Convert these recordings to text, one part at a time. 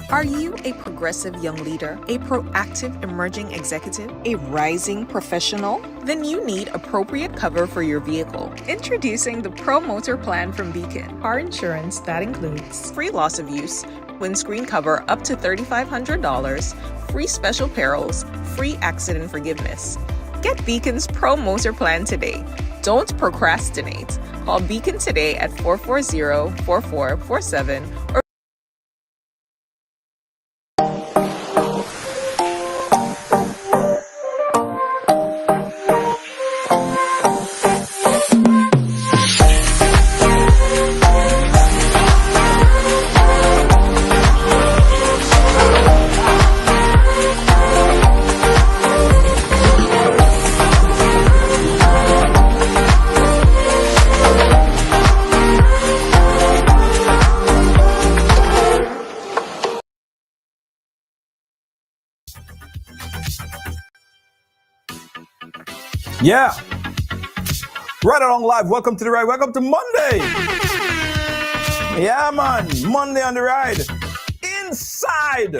Are you a progressive young leader, a proactive emerging executive, a rising professional? Then you need appropriate cover for your vehicle. Introducing the Pro Motor Plan from Beacon. Car insurance that includes free loss of use, windscreen cover up to $3,500, free special perils, free accident forgiveness. Get Beacon's Pro Motor Plan today. Don't procrastinate. Call Beacon today at 440-4447 or Yeah. Right along live. Welcome to the ride. Welcome to Monday. Yeah, man. Monday on the ride. Inside.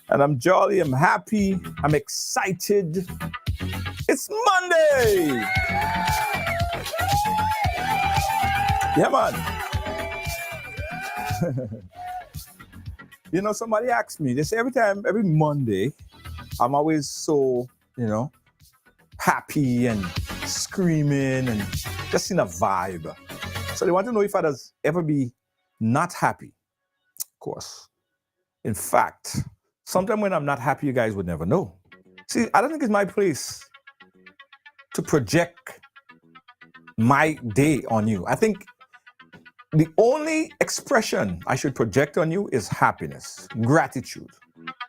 And I'm jolly. I'm happy. I'm excited. It's Monday. Yeah, man. You know, somebody asked me, they say every Monday, I'm always so, happy and screaming and just in a vibe. So they want to know if I'd ever be not happy. Of course. In fact, sometimes when I'm not happy, you guys would never know. See, I don't think it's my place to project my day on you. I think the only expression I should project on you is happiness, gratitude.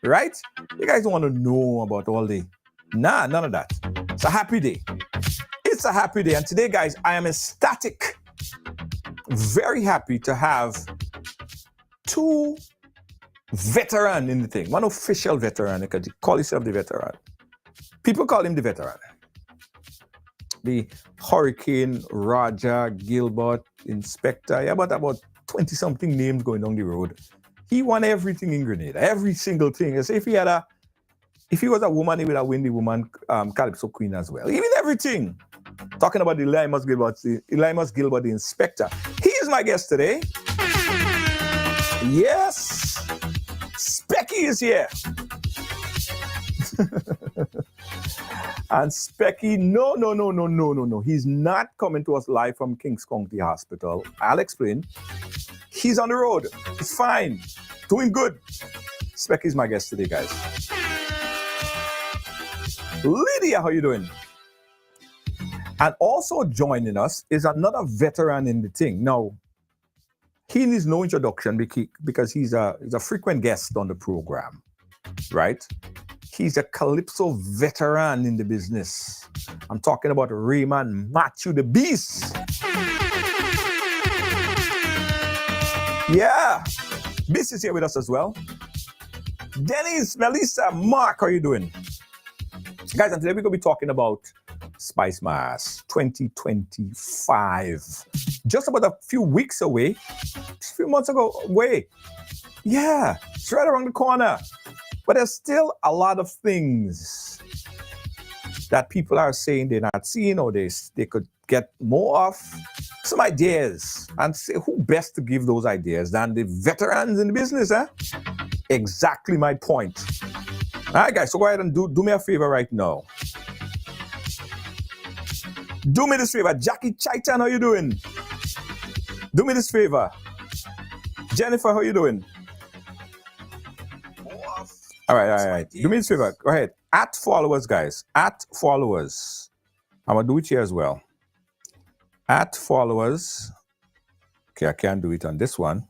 Right? You guys don't want to know about all the... Nah, none of that. It's a happy day. It's a happy day. And today, guys, I am ecstatic. Very happy to have two veterans in the thing. One official veteran. You could call yourself the veteran. People call him the veteran. The Hurricane Roger Gilbert Inspector. Yeah, about 20-something names going down the road. He won everything in Grenada, every single thing. As if he was a woman, he would have won the woman Calypso Queen as well. Even everything. Talking about the Elimus Gilbert, the inspector. He is my guest today. Yes, Specky is here. And Specky, no. He's not coming to us live from Kings County Hospital. I'll explain. He's on the road. It's fine. Doing good. Specky's my guest today, guys. Lydia, how you doing? And also joining us is another veteran in the thing. Now, he needs no introduction because he's a frequent guest on the program, right? He's a Calypso veteran in the business. I'm talking about Raymond Matthew the Beast. Yeah, Beast is here with us as well. Dennis, Melissa, Mark, how are you doing? Guys, and today we're going to be talking about Spicemas 2025. Just about a few weeks away, a few months away. Yeah, it's right around the corner. But there's still a lot of things that people are saying they're not seeing or they could get more of. Some ideas. And say, who best to give those ideas than the veterans in the business, eh? Exactly my point. All right, guys, so go ahead and do me a favor right now. Do me this favor. Jackie Chaitan, how you doing? Do me this favor. Jennifer, how you doing? All right. Do me this favor. Go ahead. At followers, guys. At followers. I'm going to do it here as well. At followers. Okay, I can't do it on this one.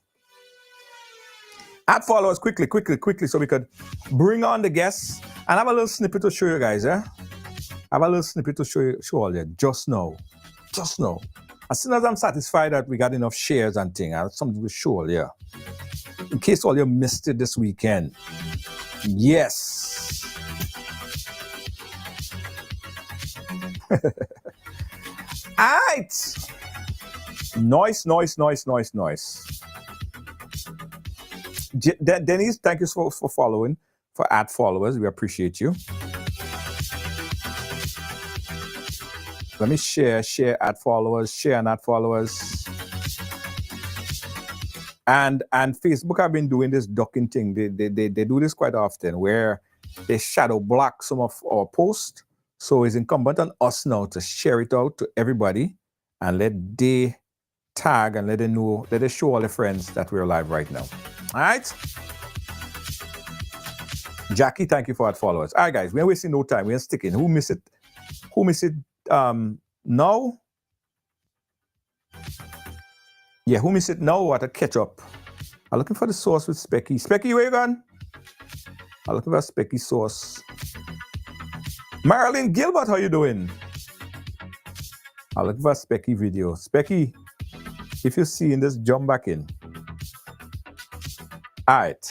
At followers, quickly, so we could bring on the guests and have a little snippet to show you guys, eh? Have a little snippet to show all you just now. As soon as I'm satisfied that we got enough shares and things, I have something to show you. In case all you missed it this weekend. Yes. All right. Noise. Denise, thank you for following, for add followers. We appreciate you. Let me share, add followers, share and add followers. And Facebook have been doing this ducking thing. They do this quite often, where they shadow block some of our posts. So it's incumbent on us now to share it out to everybody and let they tag and let them know, let us show all the friends that we're live right now. All right? Jackie, thank you for that followers. All right, guys, we ain't wasting no time. We ain't sticking. Who miss it? Now? Yeah, who miss it now? What a catch up. I'm looking for the sauce with Specky. Specky, where you gone? I'm looking for Specky sauce. Marilyn Gilbert, how you doing? I'm looking for a Specky video. Specky, if you see in this, jump back in. All right.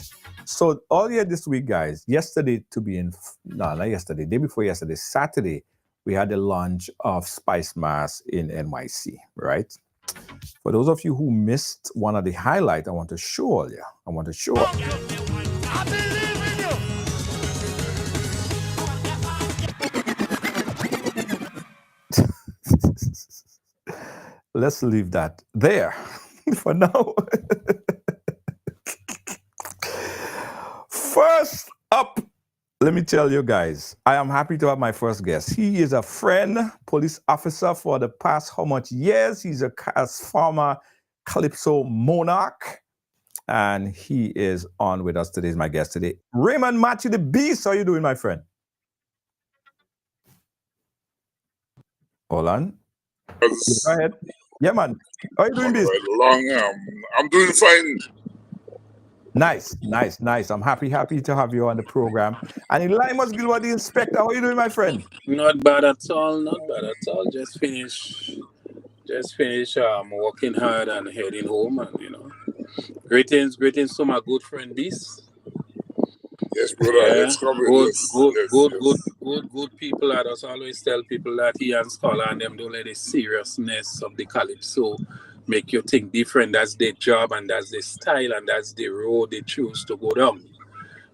So all year this week, guys, yesterday not yesterday, day before yesterday, Saturday, we had the launch of Spicemas in NYC, right? For those of you who missed one of the highlights, I want to show you. I believe in you. Let's leave that there for now. First up, let me tell you guys, I am happy to have my first guest. He is a friend, police officer for the past how much years? He's a former Calypso monarch, and he is on with us today. He's my guest today. Raymond Matthew the Beast, how you doing, my friend? Hold on. Go ahead. Yeah, man. How you doing, Beast? I'm doing fine. Nice. I'm happy to have you on the program. And Elimus Gilbert, the inspector, how are you doing, my friend? Not bad at all. Just finish working hard and heading home, and greetings to my good friend Beast. Yes, brother. Good people that us always tell people that he and Scholar and them don't let the seriousness of the Calypso make you think different. That's their job and that's their style and that's the road they choose to go down.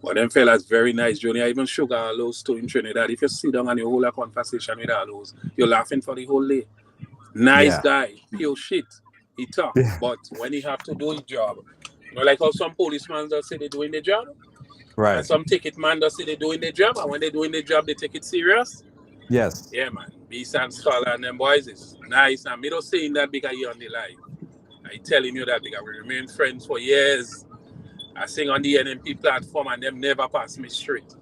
But them fellas very nice, Johnny. I even Sugar Aloes too in Trinidad. If you sit down and you hold a conversation with Aloes, you're laughing for the whole day. Nice guy, pure shit. He talk, but when he have to do his job, like how some policemen just say they're doing their job, right? And some ticket man just say they're doing their job, and when they're doing their job, they take it serious. Yes. Yeah, man. Beast and Scholar and them boys is nice. And me not saying that because you're on the live. I telling you that because we remain friends for years. I sing on the NMP platform and them never pass me straight.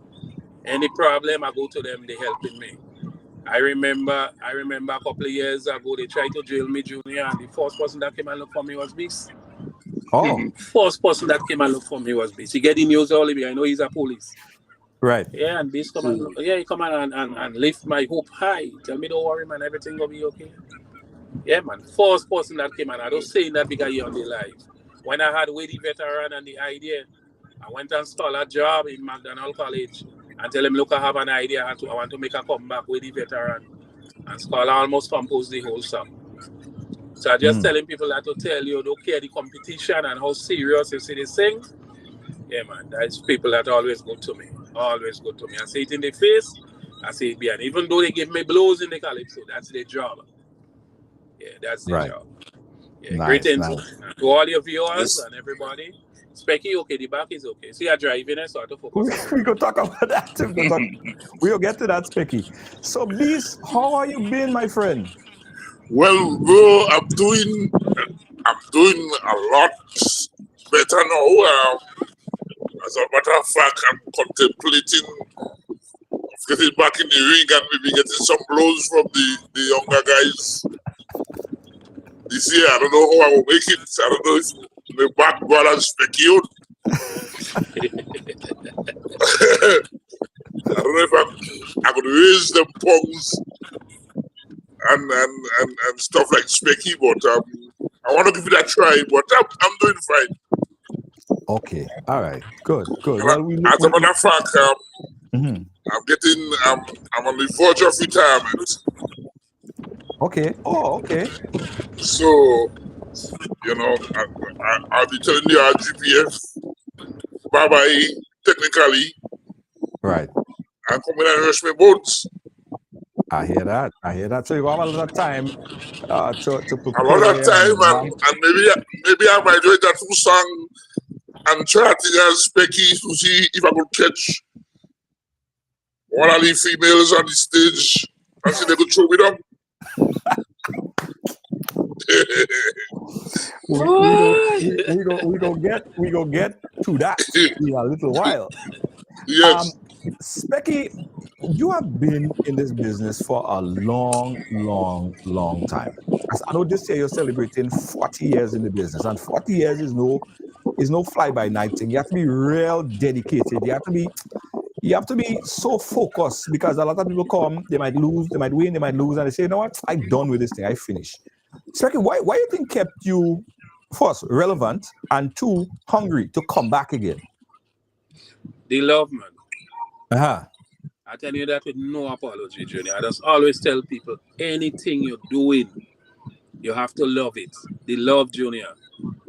Any problem, I go to them, they helping me. I remember a couple of years ago, they tried to jail me, Junior, and the first person that came and look for me was Beast. Oh. First person that came and look for me was Beast. He get the news all the way. I know he's a police. Right. Yeah, and Beast come and he come and lift my hope high. Tell me, don't worry, man, everything will be okay. Yeah, man. First person that came and I don't say that because you're on the live. When I had Wady Veteran and the idea, I went and start a job in McDonald College and tell him, look, I have an idea. I want to make a comeback with the Veteran. And Scholar almost composed the whole song. So I just telling people that to tell you, don't care the competition and how serious you see this thing. Yeah, man, that's people that always good to me. Always good to me. I say it in the face, I say it behind. Even though they give me blows in the Calypso, that's their job. Yeah, that's their job. Yeah, nice, greetings to all your viewers and everybody. Specky, okay, the back is okay. See, you're driving, so I have to focus. We go talk about that. We'll get to that, Specky. So, Beast, how are you been, my friend? Well, bro, I'm doing a lot better now. As a matter of fact, I'm contemplating getting back in the ring and maybe getting some blows from the younger guys. This year, I don't know how I will make it. I don't know if the back balance speculate. I don't know if I could raise them pungs and stuff like Specky, but I want to give it a try. But I'm doing fine. Okay, all right, good. Well, as a matter of fact, I'm on the verge of retirement. Okay. Oh, okay. So, I'll be telling you our GPF bye-bye technically. Right. I come in and rush my boats. I hear that. So you have a lot of time to A lot of prepare time, and and maybe I might write that two song and try to as Becky to see if I could catch one of the females on the stage and see they could throw it up. we go get to that in a little while. Yes. Specky, you have been in this business for a long time. As I know this year you're celebrating 40 years in the business, and 40 years is no fly-by-night thing. You have to be real dedicated. You have to be so focused, because a lot of people come, they might lose, they might win, they might lose, and they say, you know what, I'm done with this thing, I finished. Specky, why you think kept you, first, relevant, and two, hungry to come back again? The love, man. Uh-huh. I tell you that with no apology, Junior. I just always tell people, anything you're doing, you have to love it. The love, Junior.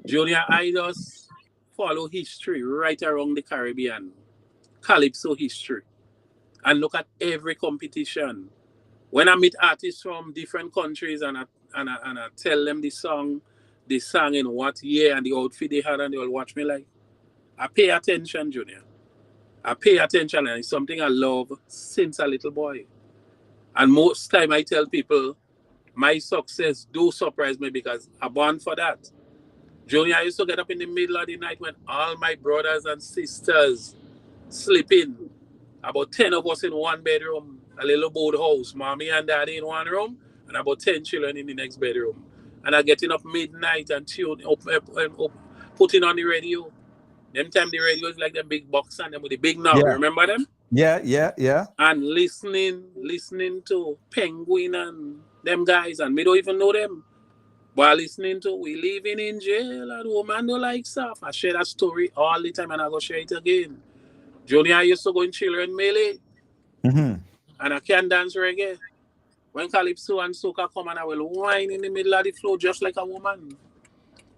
Junior, I just follow history right around the Caribbean. Calypso history. And look at every competition. When I meet artists from different countries and I tell them the song, they sang in what year and the outfit they had, and they all watch me like, I pay attention, Junior. I pay attention, and it's something I love since a little boy. And most time I tell people, my success do surprise me because I'm born for that. Junior, I used to get up in the middle of the night when all my brothers and sisters sleeping. About 10 of us in one bedroom, a little boat house, mommy and daddy in one room, and about 10 children in the next bedroom. And I getting up midnight and putting on the radio. Them time the radio is like them big box and them with the big knob. Yeah. Remember them? Yeah. And listening to Penguin and them guys, and me don't even know them. But listening to We Living in Jail and Woman Don't Like Stuff. I share that story all the time and I go share it again. Junior, I used to go in children melee. Mm-hmm. And I can dance reggae. When Calypso and Soca come and I will whine in the middle of the floor just like a woman.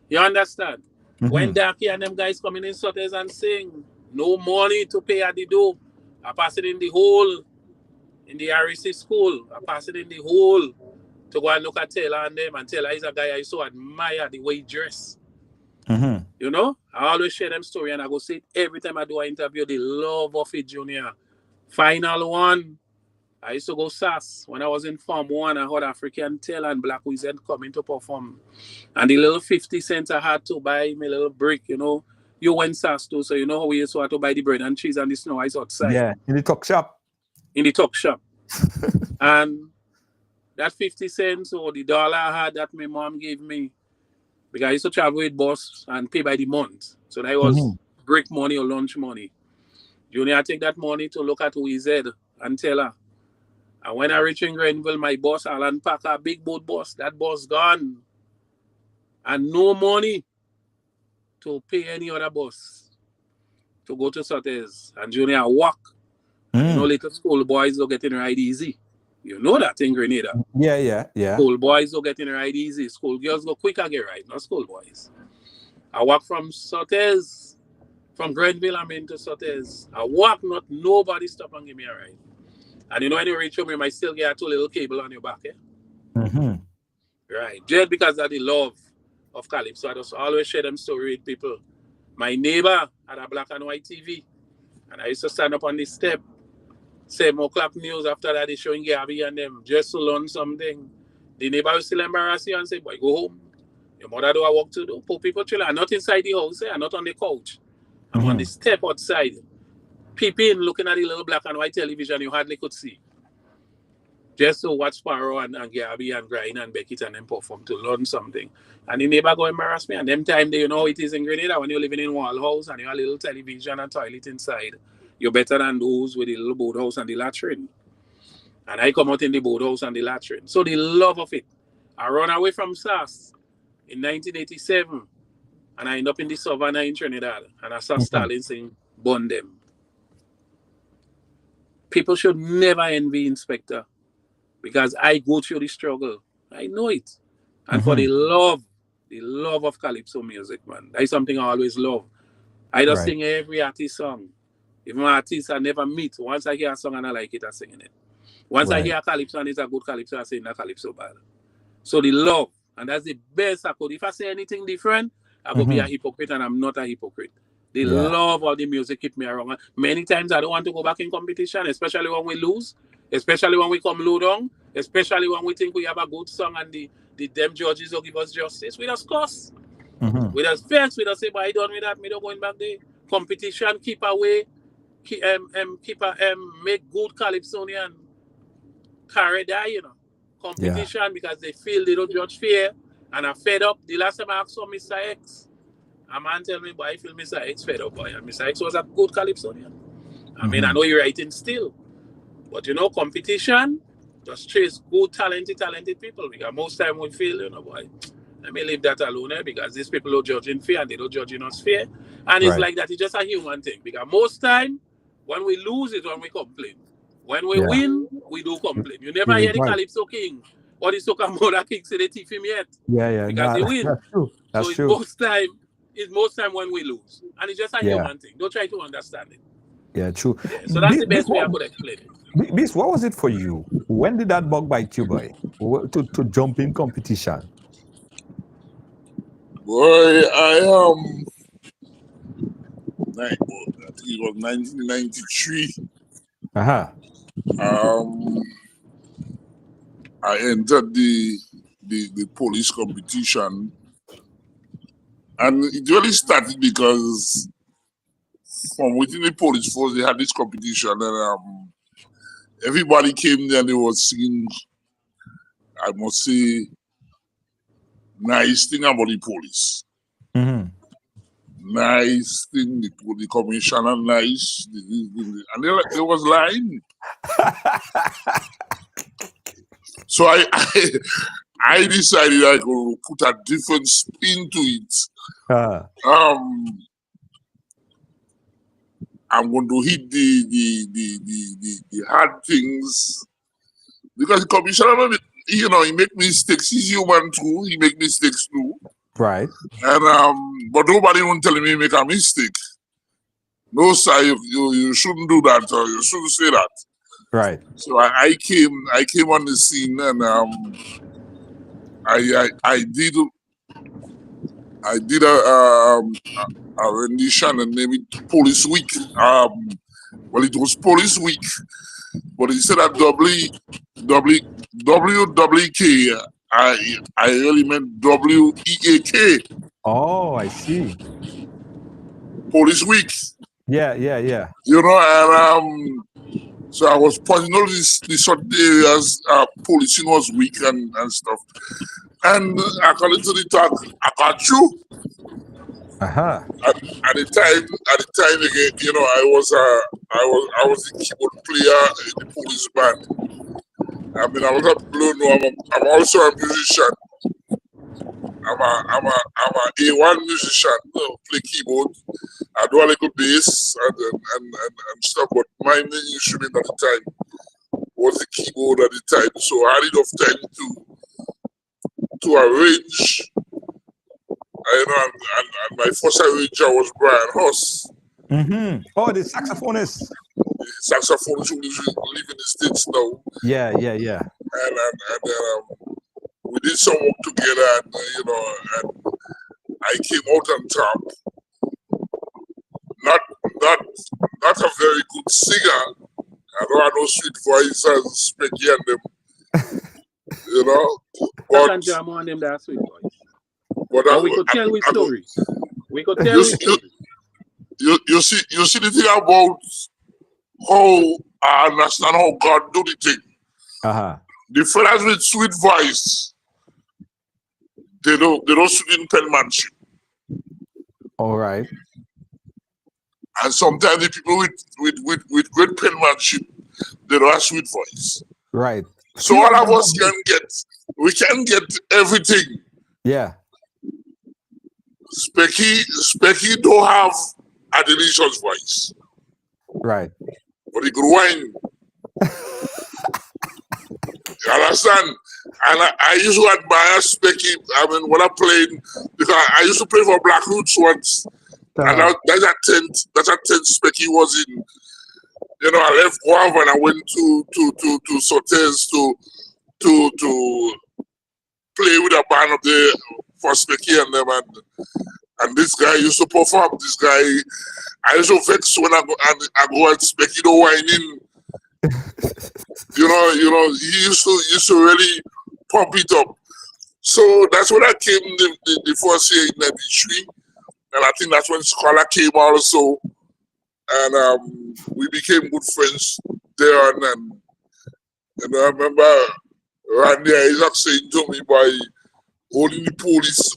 You understand? Mm-hmm. When Darky and them guys come in Sotters and sing, no money to pay at the door. I pass it in the hole, in the REC school. I pass it in the hole to go and look at Taylor and them. And Taylor is a guy I so admire the way he dress. Mm-hmm. You know? I always share them story and I go say it every time I do an interview. The love of it, Junior. Final one. I used to go SAS when I was in Form 1. I heard African Taylor and Black Wizard coming to perform. And the little 50 cents I had to buy me little brick, you know. You went SAS too, so you know how we used to have to buy the bread and cheese and the snow ice outside. Yeah, in the tuck shop. In the tuck shop. And that 50 cents or the dollar I had that my mom gave me, because I used to travel with boss and pay by the month. So that was break money or lunch money. Junior, I take that money to look at Wizard and tell her. And when I reach in Grenville, my boss, Alan Packer, big boat boss, that boss gone. And no money to pay any other boss to go to Sotters. And Junior walk. You know, little school boys don't get in ride easy. You know that in Grenada. Yeah. School boys don't get in ride easy. School girls go quicker get ride, not school boys. I walk from Sotters, from Grenville, I'm into Sotters. I walk, not nobody stop and give me a ride. And you know, when you reach home, you might still get 2 little cable on your back, eh? Mm-hmm. Right. Just because of the love of Calypso. I just always share them story with people. My neighbor had a black and white TV. And I used to stand up on the step, 7 o'clock news. After that, they showing Gabby and them just to learn something. The neighbor will still embarrass you and say, boy, go home. Your mother do a work to do. Poor people chill. I'm not inside the house, I'm not on the couch. I'm on the step outside. Peeping, looking at the little black and white television you hardly could see. Just to watch Sparrow and Gabby and Grind and Beckett and them perform to learn something. And the neighbor go embarrass me. And them time, they, you know, it is in Grenada when you're living in wall house and you have a little television and toilet inside. You're better than those with the little boathouse and the latrine. And I come out in the boathouse and the latrine. So the love of it. I run away from SAS in 1987. And I end up in the Savannah in Trinidad. And I saw Stalin saying, burn them. People should never envy Inspector. Because I go through the struggle. I know it. And for the love of Calypso music, man. That is something I always love. I just Right. sing every artist song. Even artists I never meet. Once I hear a song and I like it, I'm singing it. Once I Right. hear a Calypso and it's a good Calypso, I sing that Calypso bad. So the love, and that's the best I could. If I say anything different, I could be a hypocrite, and I'm not a hypocrite. The Yeah. love of the music keep me around. Many times I don't want to go back in competition, especially when we lose, especially when we come low down, especially when we think we have a good song and the them judges will give us justice. We just cuss. We just vex. We just say, "But I done with that. Me don't going back there." Competition keep away. Keep make good Calypsonian carry that, competition because they feel they don't judge fair and are fed up. The last time I asked for Mr. X, a man tell me, boy, I feel Mr. X fed up, boy. And Mr. X was a good Calypsonian. I mean, I know you're writing still, but competition just chase good, talented people because most time we feel, boy, let me leave that alone because these people are judging fair and they don't judging us fair. And it's like that, it's just a human thing because most time when we lose is when we complain. When we win, we do complain. You never hear the Calypso King or the Soca Mother King say they thief him yet. Yeah. Because they win. That's true. That's so true. it's most time when we lose. And it's just a human thing. Don't try to understand it. Yeah, true. Yeah, so that's the best way I could explain it. Beast, what was it for you? When did that bug bite you, boy? To jump in competition? Boy, I think it was 1993. I entered the police competition, and it really started because from within the police force they had this competition, and everybody came there and they were singing, I must say, nice thing about the police. Nice thing, the commissioner, nice, and they was lying. So I decided I could put a different spin to it. I'm going to hit the hard things because the commissioner, he make mistakes. He's human too. He make mistakes too. Right. And but nobody won't tell me make a mistake. No, sir, you shouldn't do that, or you shouldn't say that. Right. So I came on the scene, and I did a rendition and named it Police Week. Well, it was Police Week, but instead of WWK, I really meant WEAK. Oh, I see. Police Week. Yeah. And so I was pointing out these certain areas policing was weak and stuff. And according to the talk, I got you. At the time again, I was a keyboard player in the police band. I mean, a lot of people know I'm also a musician. I'm a A1 musician. Play keyboard. I do a little bass and stuff, but my main instrument at the time was the keyboard at the time. So I had enough time to arrange. And my first arranger was Brian Huss. Oh, the saxophonist. The saxophonist who live in the States now. Yeah. And we did some work together, and I came out on top. Not a very good singer. I don't have no sweet voice as Specky and them. But I can jam on them that sweet voice. But we could tell with stories. We could tell with stories. You see the thing about how I understand how God do the thing. The fellas with sweet voice, they don't sing in penmanship. All right. And sometimes the people with great penmanship, they don't have sweet voice. Right. So all of us we can get everything. Yeah. Specky don't have a delicious voice. Right. But he could whine. You understand? And I used to admire Specky. I mean, when I played, because I used to play for Black Roots once. And that's a tent Specky was in. You know, I left Guava and I went to Sortes to play with a band up there for Specky and them, and this guy used to perform. This guy, I used to vex when I go and Specky the whining. you know, he used to really pump it up. So that's when I came the first year in '93, and I think that's when Scholar came also, and we became good friends there. And I remember Randy Isaac saying to me, "By only the police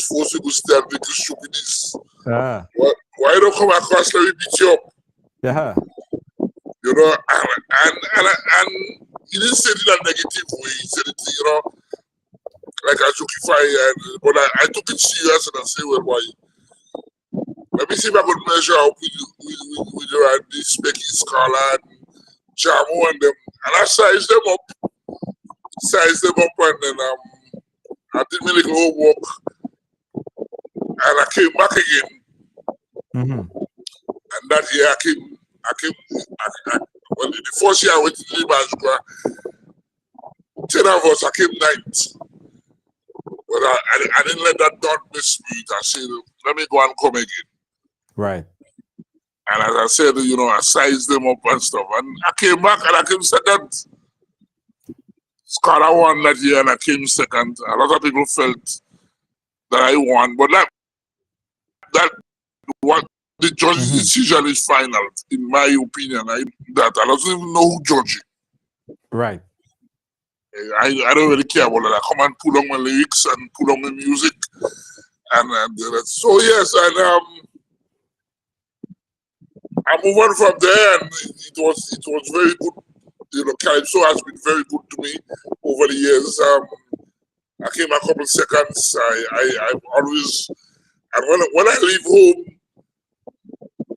force will stand with this stupidness. Why don't come across let me beat you up?" Yeah. You know, and he didn't say it in a negative way. He said it, you know, like I jokify, but I took it serious and I said, well, why? Let me see if I could measure up with Randy, Specky, Scarla, and Jamo and them. And I sized them up, and then I did my little homework, and I came back again. And that year I came, well, the first year I went to the Major, 10 of us, I came 9th. But I didn't let that dot miss me. I said, let me go and come again. Right. And as I said, you know, I sized them up and stuff. And I came back and I came second. Scholar won that year and I came second. A lot of people felt that I won. But that what the judge's decision is final, in my opinion. I don't even know who judged it. Right. I don't really care about that. I come and pull on my lyrics and pull on my music. And so, yes, and I move on from there, and it was very good. You know, Calypso has been very good to me over the years. I came a couple seconds. I always, and when I leave home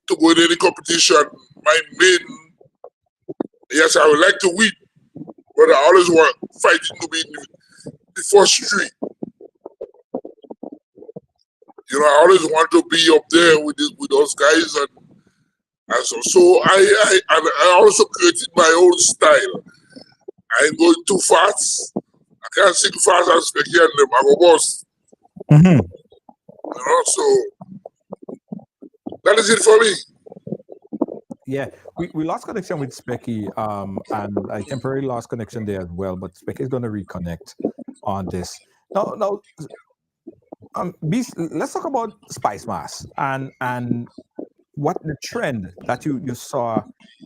to go in any competition, my main, yes, I would like to win, but I always want fighting to be in the first three. You know, I always want to be up there with those guys, and so I also created my own style. I ain't going too fast. I can't sing fast and speak here and them. I go boss. You know, so that is it for me. Yeah, we lost connection with Specky, and I temporarily lost connection there as well. But Specky is going to reconnect on this. Now, let's talk about Spicemas and what the trend that you saw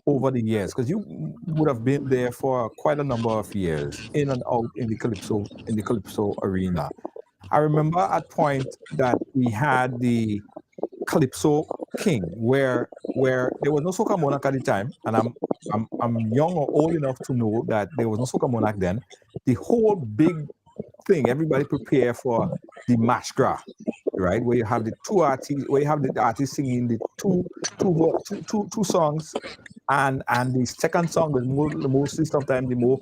over the years, because you would have been there for quite a number of years, in and out in the Calypso arena. I remember at point that we had the Calypso King, where there was no Soca Monarch at the time, and I'm young or old enough to know that there was no Soca Monarch then. The whole big thing, everybody prepare for the Mashgra, right? Where you have the two artists, where you have the artists singing the two songs, and the second song was mostly sometimes the more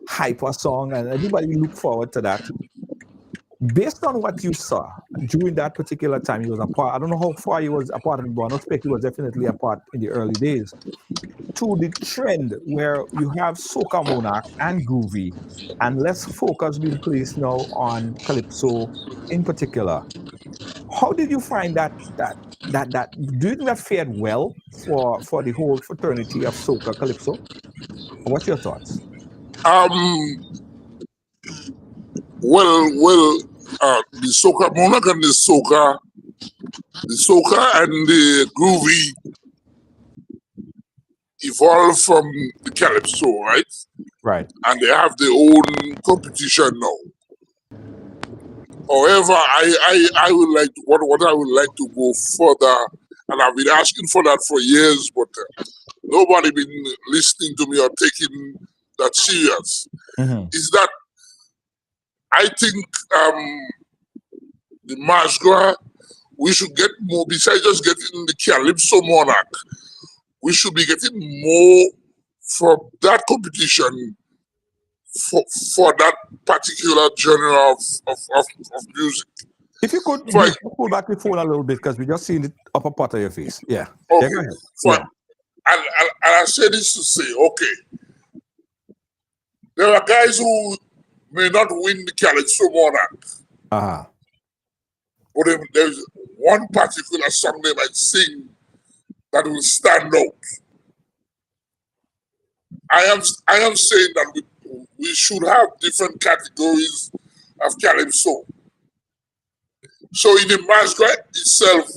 hyper song, and everybody look forward to that. Based on what you saw during that particular time, he was a part. I don't know how far he was a part of it, but I don't expect he was definitely a part in the early days. To the trend where you have Soca Monarch and Groovy, and less focus being placed now on Calypso in particular. How did you find that? Do you think that fared well for the whole fraternity of Soca Calypso? What's your thoughts? Well, the Soca Monarch and the Soca and the Groovy evolved from the Calypso, right? Right. And they have their own competition now. However, I would like to, what I would like to go further, and I've been asking for that for years, but nobody been listening to me or taking that serious. Is that I think the Mashgra, we should get more, besides just getting the Calypso Monarch, we should be getting more from that competition for that particular genre of music. If you could For, pull back the phone a little bit because we just seen the upper part of your face. Yeah. okay, Yeah, go ahead. fine. And I say this to say, okay, there are guys who may not win the Calypso Monarch, Uh-huh. but there's one particular song they might sing that will stand out. I am saying that we should have different categories of Calypso. So in the masquerade itself,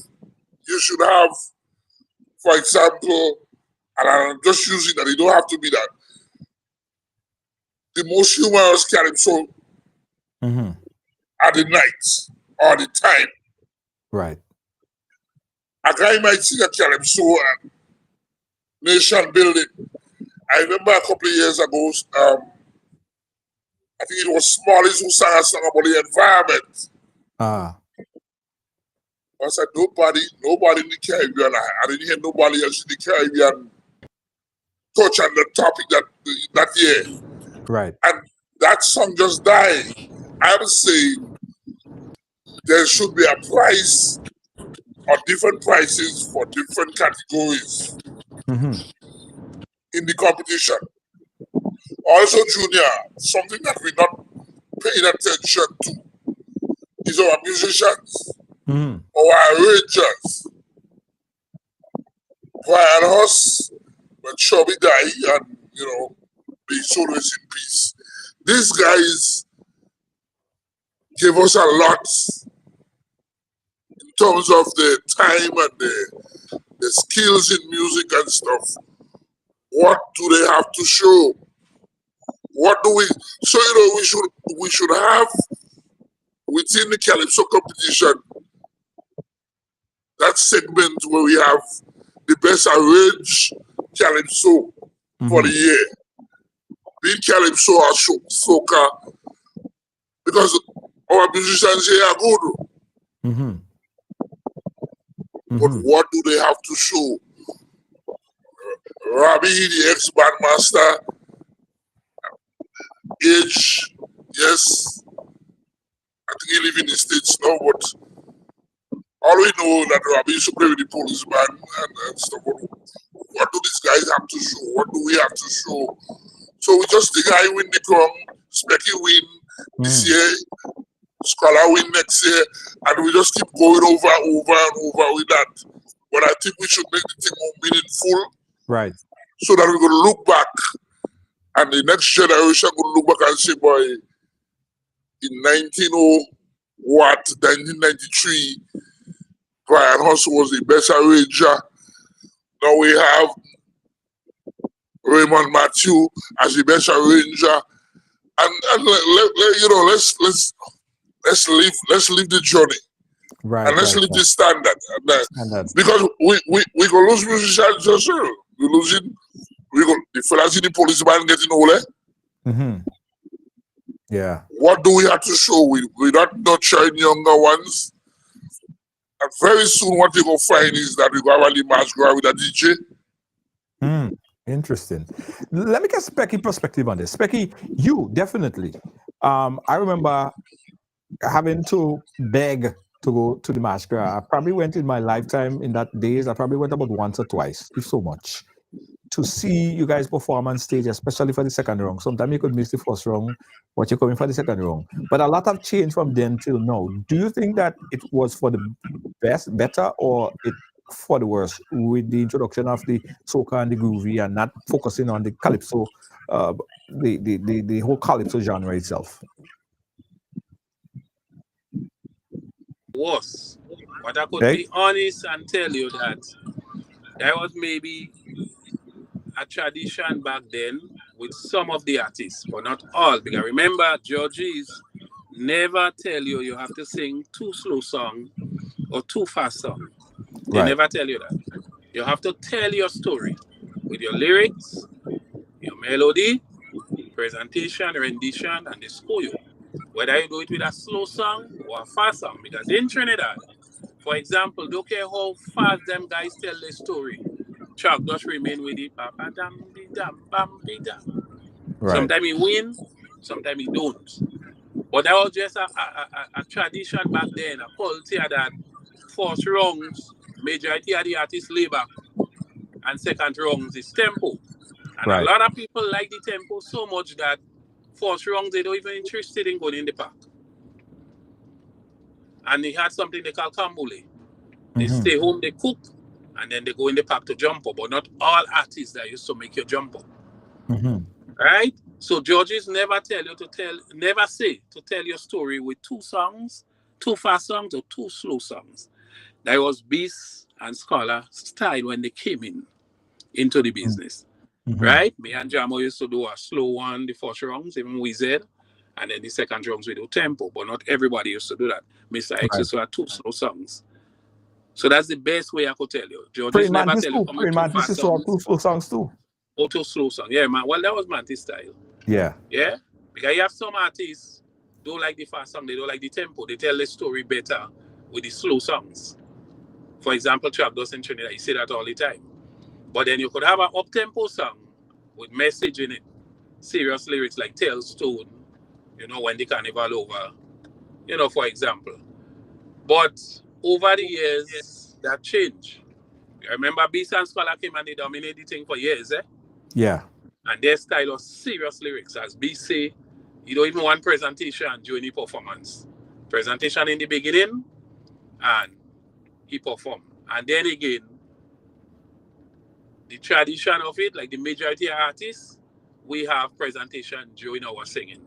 you should have, for example, and I'm just using that, it don't have to be that, the most humorous Calypso at the night or the time. Right. A guy might sing a Calypso and nation building. I remember a couple of years ago, I think it was Smallies who sang a song about the environment. I said, nobody in the Caribbean, I didn't hear nobody else in the Caribbean touch on the topic that year. Right. And that song just died. I'm saying there should be a price or different prices for different categories in the competition. Also, Junior, something that we're not paying attention to is our musicians, our arrangers. Brian Huss, when Chubby died, and be so rest in peace. These guys gave us a lot in terms of the time and the skills in music and stuff. What do they have to show? What do we? So we should have within the Calypso competition that segment where we have the best arranged Calypso for the year. Be it Calypso or soca, because our musicians here are good. But what do they have to show? Robbie, the ex-bandmaster, age, yes, I think he lives in the States now, but all we know that Robbie used to play with the policeman and stuff. What do these guys have to show? What do we have to show? So we just think I win the crown, Specky win this year, Scholar win next year, and we just keep going over and over with that. But I think we should make the thing more meaningful. Right. So that we're going to look back, and the next generation will look back and say, boy, in 1993, Brian Huss was the best arranger. Now we have Raymond Matthew as the best arranger, and let's leave the journey, right? And let's leave the standard, because we gonna lose musicians as well. We're losing. The fellas in the policeman getting older. Yeah. What do we have to show? We're not nurturing younger ones. And very soon, what you're going to find is that we're going to have a masquerade with a DJ. Interesting. Let me get Specky perspective on this. Specky, you definitely. I remember having to beg to go to the masquerade. I probably went in my lifetime in that days. I probably went about once or twice, if so much, to see you guys perform on stage, especially for the second round. Sometimes you could miss the first round, but you're coming for the second round. But a lot have changed from then till now. Do you think that it was for the better, or it for the worse with the introduction of the soca and the groovy and not focusing on the calypso, the whole calypso genre itself? Worse. But I could be honest and tell you that there was maybe a tradition back then with some of the artists, but not all. Because remember, Georgies never tell you have to sing too slow song or too fast song. They never tell you that. You have to tell your story with your lyrics, your melody, presentation, rendition, and they score you. Whether you do it with a slow song or a fast song. Because in Trinidad, for example, don't care how fast them guys tell their story. Chuck just remain with it. Right. Sometimes he win, sometimes he don't. But that was just a tradition back then, a culture that first rounds, majority of the artists lay back, and second rounds is tempo. And a Right. lot of people like the tempo so much that first rounds they don't even interested in going in the park. And they had something they call kambule. They stay home, they cook, and then they go in the park to jump up. But not all artists that used to make you jump up. Right? So judges never say to tell your story with 2 songs, 2 fast songs or 2 slow songs. That was Beast and Scholar style when they came into the business. Right? Me and Jamo used to do a slow one, the first rounds, even we said, and then the second rounds we do tempo, but not everybody used to do that. Mr. X used to have 2 slow songs. So that's the best way I could tell you. Judges never tell you come with 2 fast songs. 2 slow songs too. Or 2 slow songs. Yeah, man. Well, that was Mantis style. Yeah. Yeah? Because you have some artists don't like the fast song, they don't like the tempo. They tell the story better with the slow songs. For example, Trap Dust in Trinidad, you say that all the time. But then you could have an up-tempo song with message in it, serious lyrics like Tell Stone, when the Carnival over, for example. But over the years, that changed. You remember Beast and Scholar came and they dominated the thing for years, Yeah. And their style of serious lyrics, as B say, you don't even want presentation during the performance. Presentation in the beginning, and he performed. And then again, the tradition of it, like the majority of artists, we have presentation during our singing.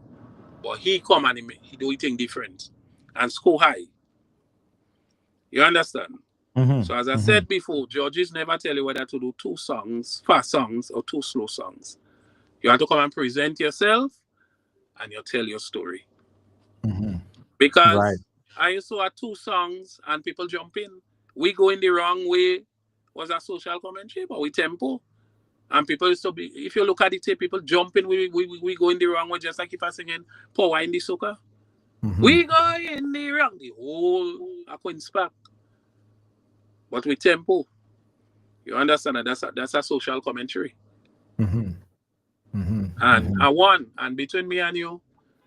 But he come and he do things different and score high. You understand? So as I said before, judges never tell you whether to do 2 songs, fast songs, or 2 slow songs. You have to come and present yourself and you tell your story. Because I used to have 2 songs and people jump in. We go in the wrong way was a social commentary, but we tempo. And people used to be, if you look at the tape, people jump in, we go in the wrong way, just like if I'm singing Power in the Soca. We go in the wrong, the whole Queen's Park. But with tempo. You understand that that's a social commentary. And I won. And between me and you,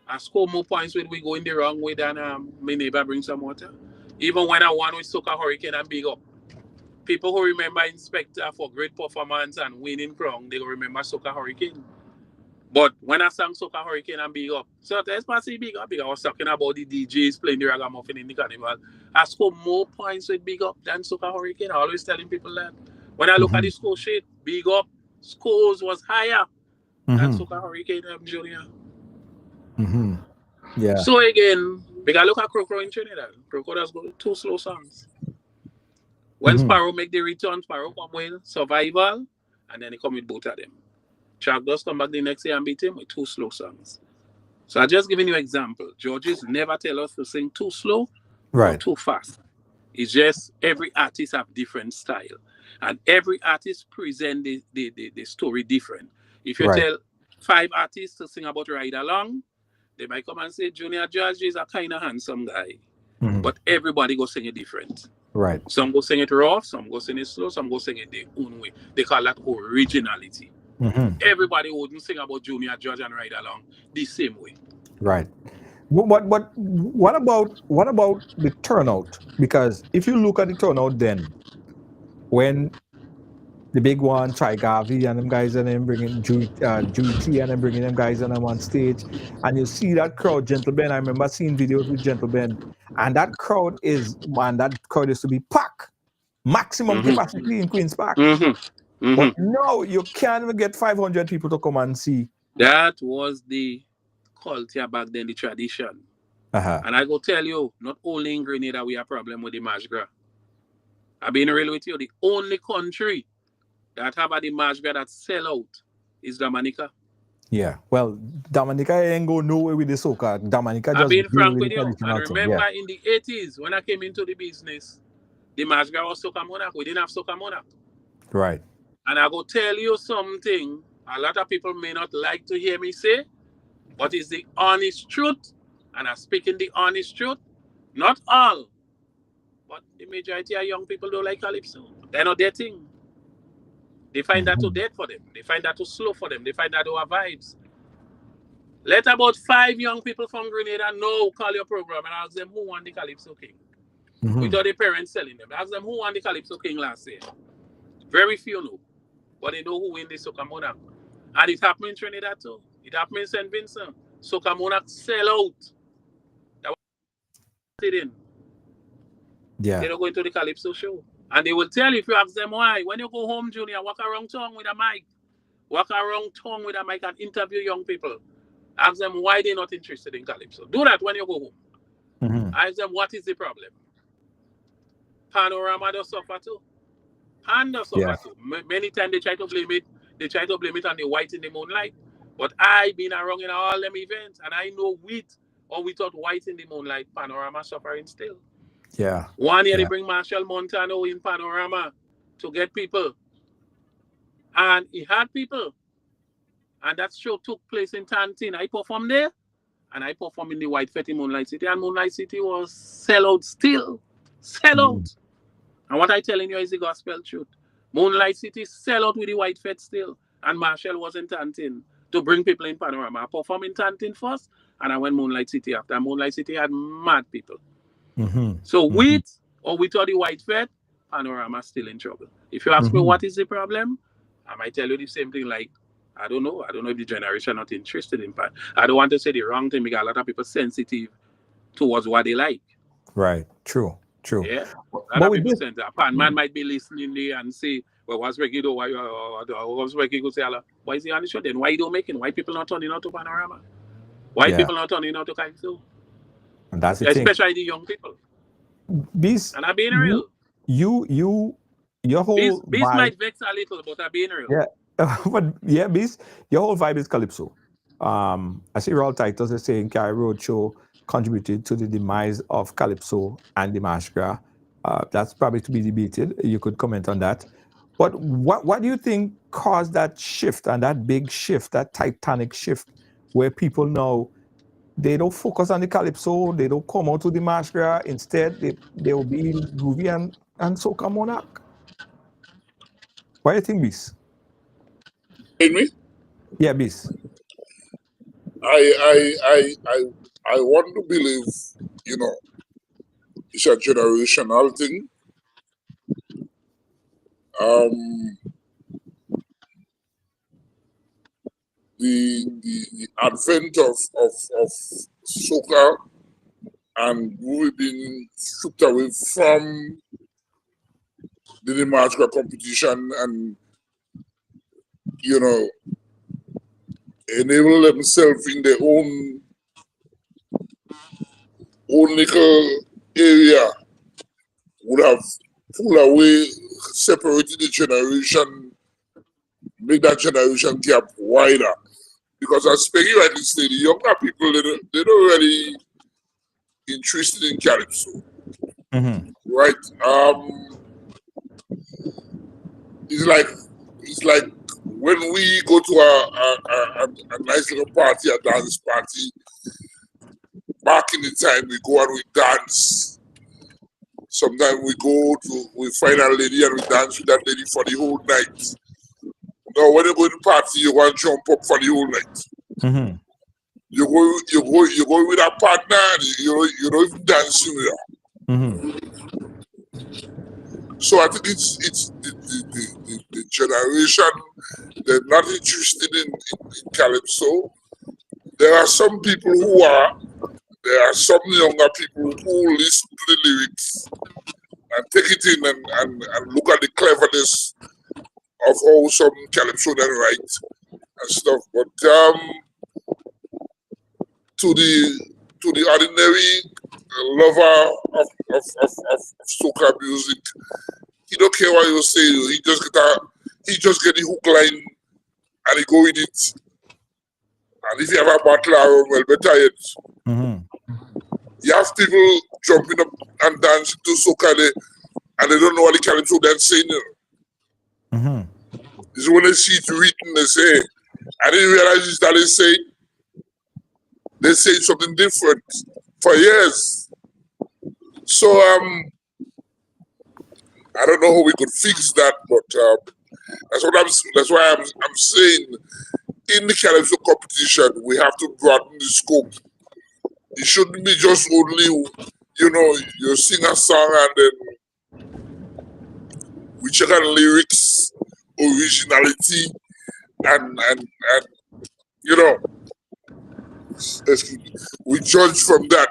I score more points when we go in the wrong way than my neighbor bring some water. Even when I won with Soca Hurricane and Big Up. People who remember Inspector for great performance and winning crown, they will remember Soca Hurricane. But when I sang Soca Hurricane and Big Up, so that's passing Big Up because I was talking about the DJs playing the ragamuffin in the carnival. I score more points with Big Up than Soca Hurricane. I always telling people that. When I look at the score sheet, Big Up scores was higher than Soca Hurricane Junior. Yeah. So again, because look at Croco in Trinidad. Croco does go 2 slow songs. When Sparrow make the return, Sparrow come with Survival, and then he come with both of them. Chuck does come back the next year and beat him with 2 slow songs. So I'm just giving you an example. Judges never tell us to sing too slow or too fast. It's just every artist have different style. And every artist present the story different. If you tell 5 artists to sing about Ride Along, they might come and say Junior Judge is a kind of handsome guy. But everybody go sing it different. Some go sing it rough, some go sing it slow, some go sing it their own way. They call that originality. Everybody wouldn't sing about Junior Judge and Ride Along the same way. But what about the turnout? Because if you look at the turnout then, when the big one, Try Garvey and them guys and them bringing GT and them bringing them guys and them on stage, and you see that crowd, Gentle Ben. I remember seeing videos with Gentle Ben, and that crowd is to be packed, maximum capacity in Queen's Park. But no, you can't even get 500 people to come and see. That was the culture back then, the tradition. And I go tell you, not only in Grenada we have a problem with the Mardi Gras. I've been real with you. The only country that have the Mardi Gras that sell out is Dominica. Yeah, well, Dominica ain't go nowhere with the soca. Dominica just. I've been frank with you. And remember in the 80s when I came into the business, the Mardi Gras was Soca Monarch. We didn't have Soca Monarch. And I go tell you something a lot of people may not like to hear me say, but it's the honest truth. And I'm speaking the honest truth. Not all, but the majority of young people don't like Calypso. They're not their thing. They find that too dead for them. They find that too slow for them. They find that too vibes. Let about 5 young people from Grenada know, call your program and ask them who won the Calypso King. Without the parents telling them. Ask them who won the Calypso King last year. Very few know. But they know who win the Soca Monarch. And it happened in Trinidad too. It happened in St. Vincent. Soca Monarch sell out. That was in. Yeah. They don't go into the Calypso show. And they will tell you, if you ask them why, when you go home, Junior, walk around town with a mic. Walk around town with a mic and interview young people. Ask them why they're not interested in Calypso. Do that when you go home. Ask them what is the problem. Panorama does suffer too. Pan does suffer too. Many times they try to blame it. They try to blame it on the white in the moonlight. But I've been around in all them events, and I know with or without white in the moonlight, Panorama suffering still. Yeah. One year they bring Marshall Montano in Panorama to get people. And he had people. And that show took place in Tantin. I performed there. And I performed in the White Fete in Moonlight City. And Moonlight City was sell out still. Sell out. And what I'm telling you is the gospel truth. Moonlight City sell out with the White Fete still. And Marshall was in Tantin to bring people in Panorama. I performed in Tantin first. And I went Moonlight City after. And Moonlight City had mad people. So with or without the White Fete, Panorama still in trouble. If you ask me what is the problem, I might tell you the same thing like, I don't know if the generation not interested in Pan. I don't want to say the wrong thing because a lot of people sensitive towards what they like. Right. True. Yeah. A lot of people sensitive. Pan man might be listening there and say, well, what's Reggie do? What's Reggie go say, why is he on the show then? Why you don't make it? Why people not turning out to Panorama? Why people not turning out to Calypso? And that's the especially thing. the young people. Beast, and I'm being real. Your whole Beast might vex a little, but I'm being real. Yeah. But yeah, Beast, your whole vibe is Calypso. I see Raul Titus is saying Carry Roadshow contributed to the demise of Calypso and the Masquerade. That's probably to be debated. You could comment on that. But what do you think caused that shift and that big shift, that titanic shift, where people now, they don't focus on the Calypso, they don't come out to the Masquerade, instead they will be groovy and Soca Monarch? What do you think, Beast? In me? Yeah, Beast. I want to believe, it's a generational thing. The advent of soca and we've been stripped away from the Masquerade competition and enable themselves in their own little area would have pulled away, separated the generation, make that generation gap wider. Because as Peggy rightly said, the younger people, they're not really interested in Calypso. Right? It's like when we go to a nice little party, a dance party, back in the time we go and we dance. Sometimes we find a lady and we dance with that lady for the whole night. Now when you go to the party, you want to jump up for the whole night. You go with a partner and you don't even dance with her. So I think it's the generation, they're not interested in Calypso. There are some people there are some younger people who listen to the lyrics and take it in and look at the cleverness of how some Calypso then write and stuff. But to the ordinary lover of soca music, he don't care what you say. He just get the hook line and he go with it. And if you have a battle, well, better yet. You have people jumping up and dancing to soca and they don't know what the Calypso dance saying. It's when they see it written, they say, I didn't realize that they say something different for years. So I don't know how we could fix that, but that's why I'm saying in the Calypso competition, we have to broaden the scope. It shouldn't be just only, you sing a song and then we check out lyrics, originality, and excuse me, we judge from that.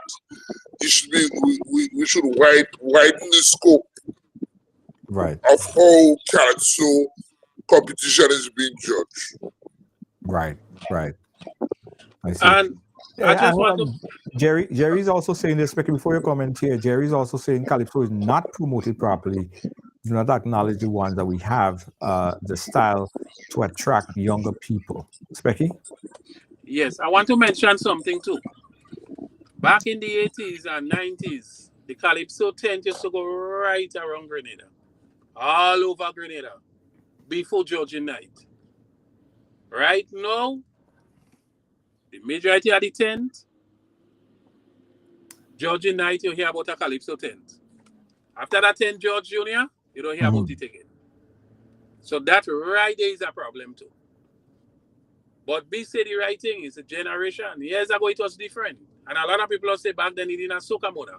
It should be we should widen the scope Right. of how Calypso competition is being judged. Right. I see. And I Yeah, just want to. Jerry's also saying this, speaking before your comment here, Jerry's also saying Calypso is not promoted properly. Do not acknowledge the ones that we have, the style to attract younger people. Specky? Yes, I want to mention something too. Back in the 80s and 90s, the Calypso tent used to go right around Grenada, all over Grenada, before Georgian night. Right now, the majority of the tent, Georgian night, you hear about a Calypso tent. After that tent, George Jr., you don't hear about it again. So that right there is a problem too. But B said the right thing, it's a generation. Years ago, it was different. And a lot of people say back then it didn't have soca mother.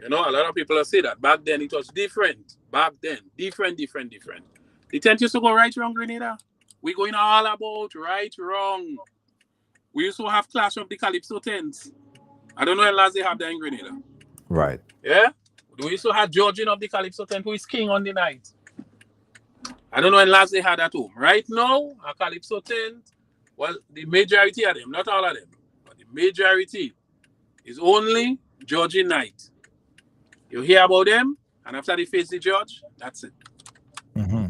A lot of people say that. Back then it was different. Back then, different. The tent used to go right, wrong, Grenada. We're going all about right, wrong. We used to have clash of the Calypso tents. I don't know when last they have that in Grenada. Right. Yeah? We used to have Georgian of the Calypso tent who is king on the night. I don't know when last they had at home. Right now, a Calypso tent, well, the majority of them, not all of them, but the majority is only Georgian night. You hear about them, and after they face the judge, that's it. Mm-hmm.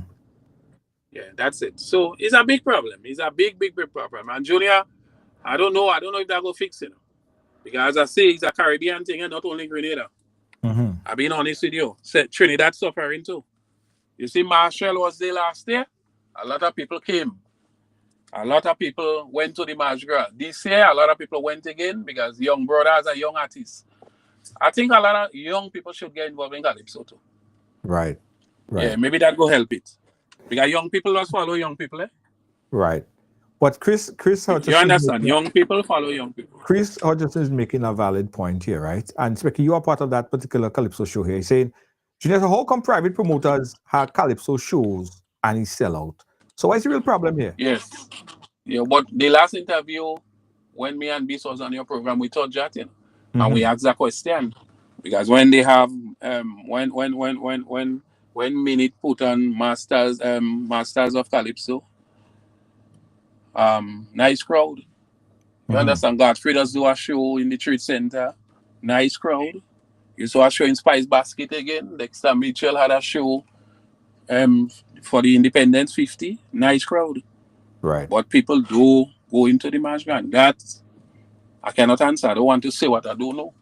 Yeah, that's it. So it's a big problem. It's a big problem. And Junior, I don't know if that go fix it. Because as I say, it's a Caribbean thing and not only Grenada. Mm-hmm. I've been honest with you. Trinidad suffering too. You see, Marshall was there last year. A lot of people came. A lot of people went to the Mardi Gras. This year, a lot of people went again because young brothers and young artists. I think a lot of young people should get involved in Calypso too. Right. Yeah, maybe that will help it. Because young people just follow young people, eh? Right. But Chris Hutchison, you understand? Young people follow young people. Chris Hutchison is making a valid point here, right? And Specky, you are part of that particular Calypso show here. He's saying, Junior, how come private promoters have Calypso shows and he sell out? So what's the real problem here? Yes. Yeah, but the last interview, when me and Beast was on your program, we talked that, and we asked that question. Because when they have when Minute put on Masters of Calypso, nice crowd. You understand? Godfrey does do a show in the Trade Center. Nice crowd. You saw a show in Spice Basket again. Dexter Mitchell had a show for the Independence 50. Nice crowd. Right. But people do go into the March Grand. That I cannot answer. I don't want to say what I don't know.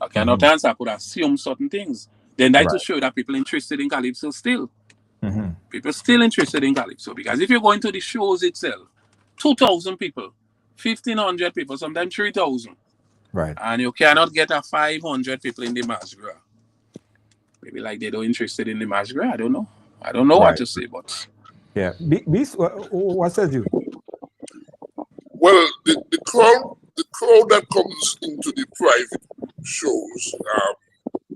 I cannot answer. I could assume certain things. Then that to show that people interested in Calypso still. People still interested in Calypso. Because if you go into the shows itself, 2,000 people, 1,500 people, sometimes 3,000. Right. And you cannot get a 500 people in the Mardi Gras. Maybe like they're not interested in the Mardi Gras. I don't know. I don't know what to say, but... Yeah. Beast, what says you? Well, the crowd that comes into the private shows,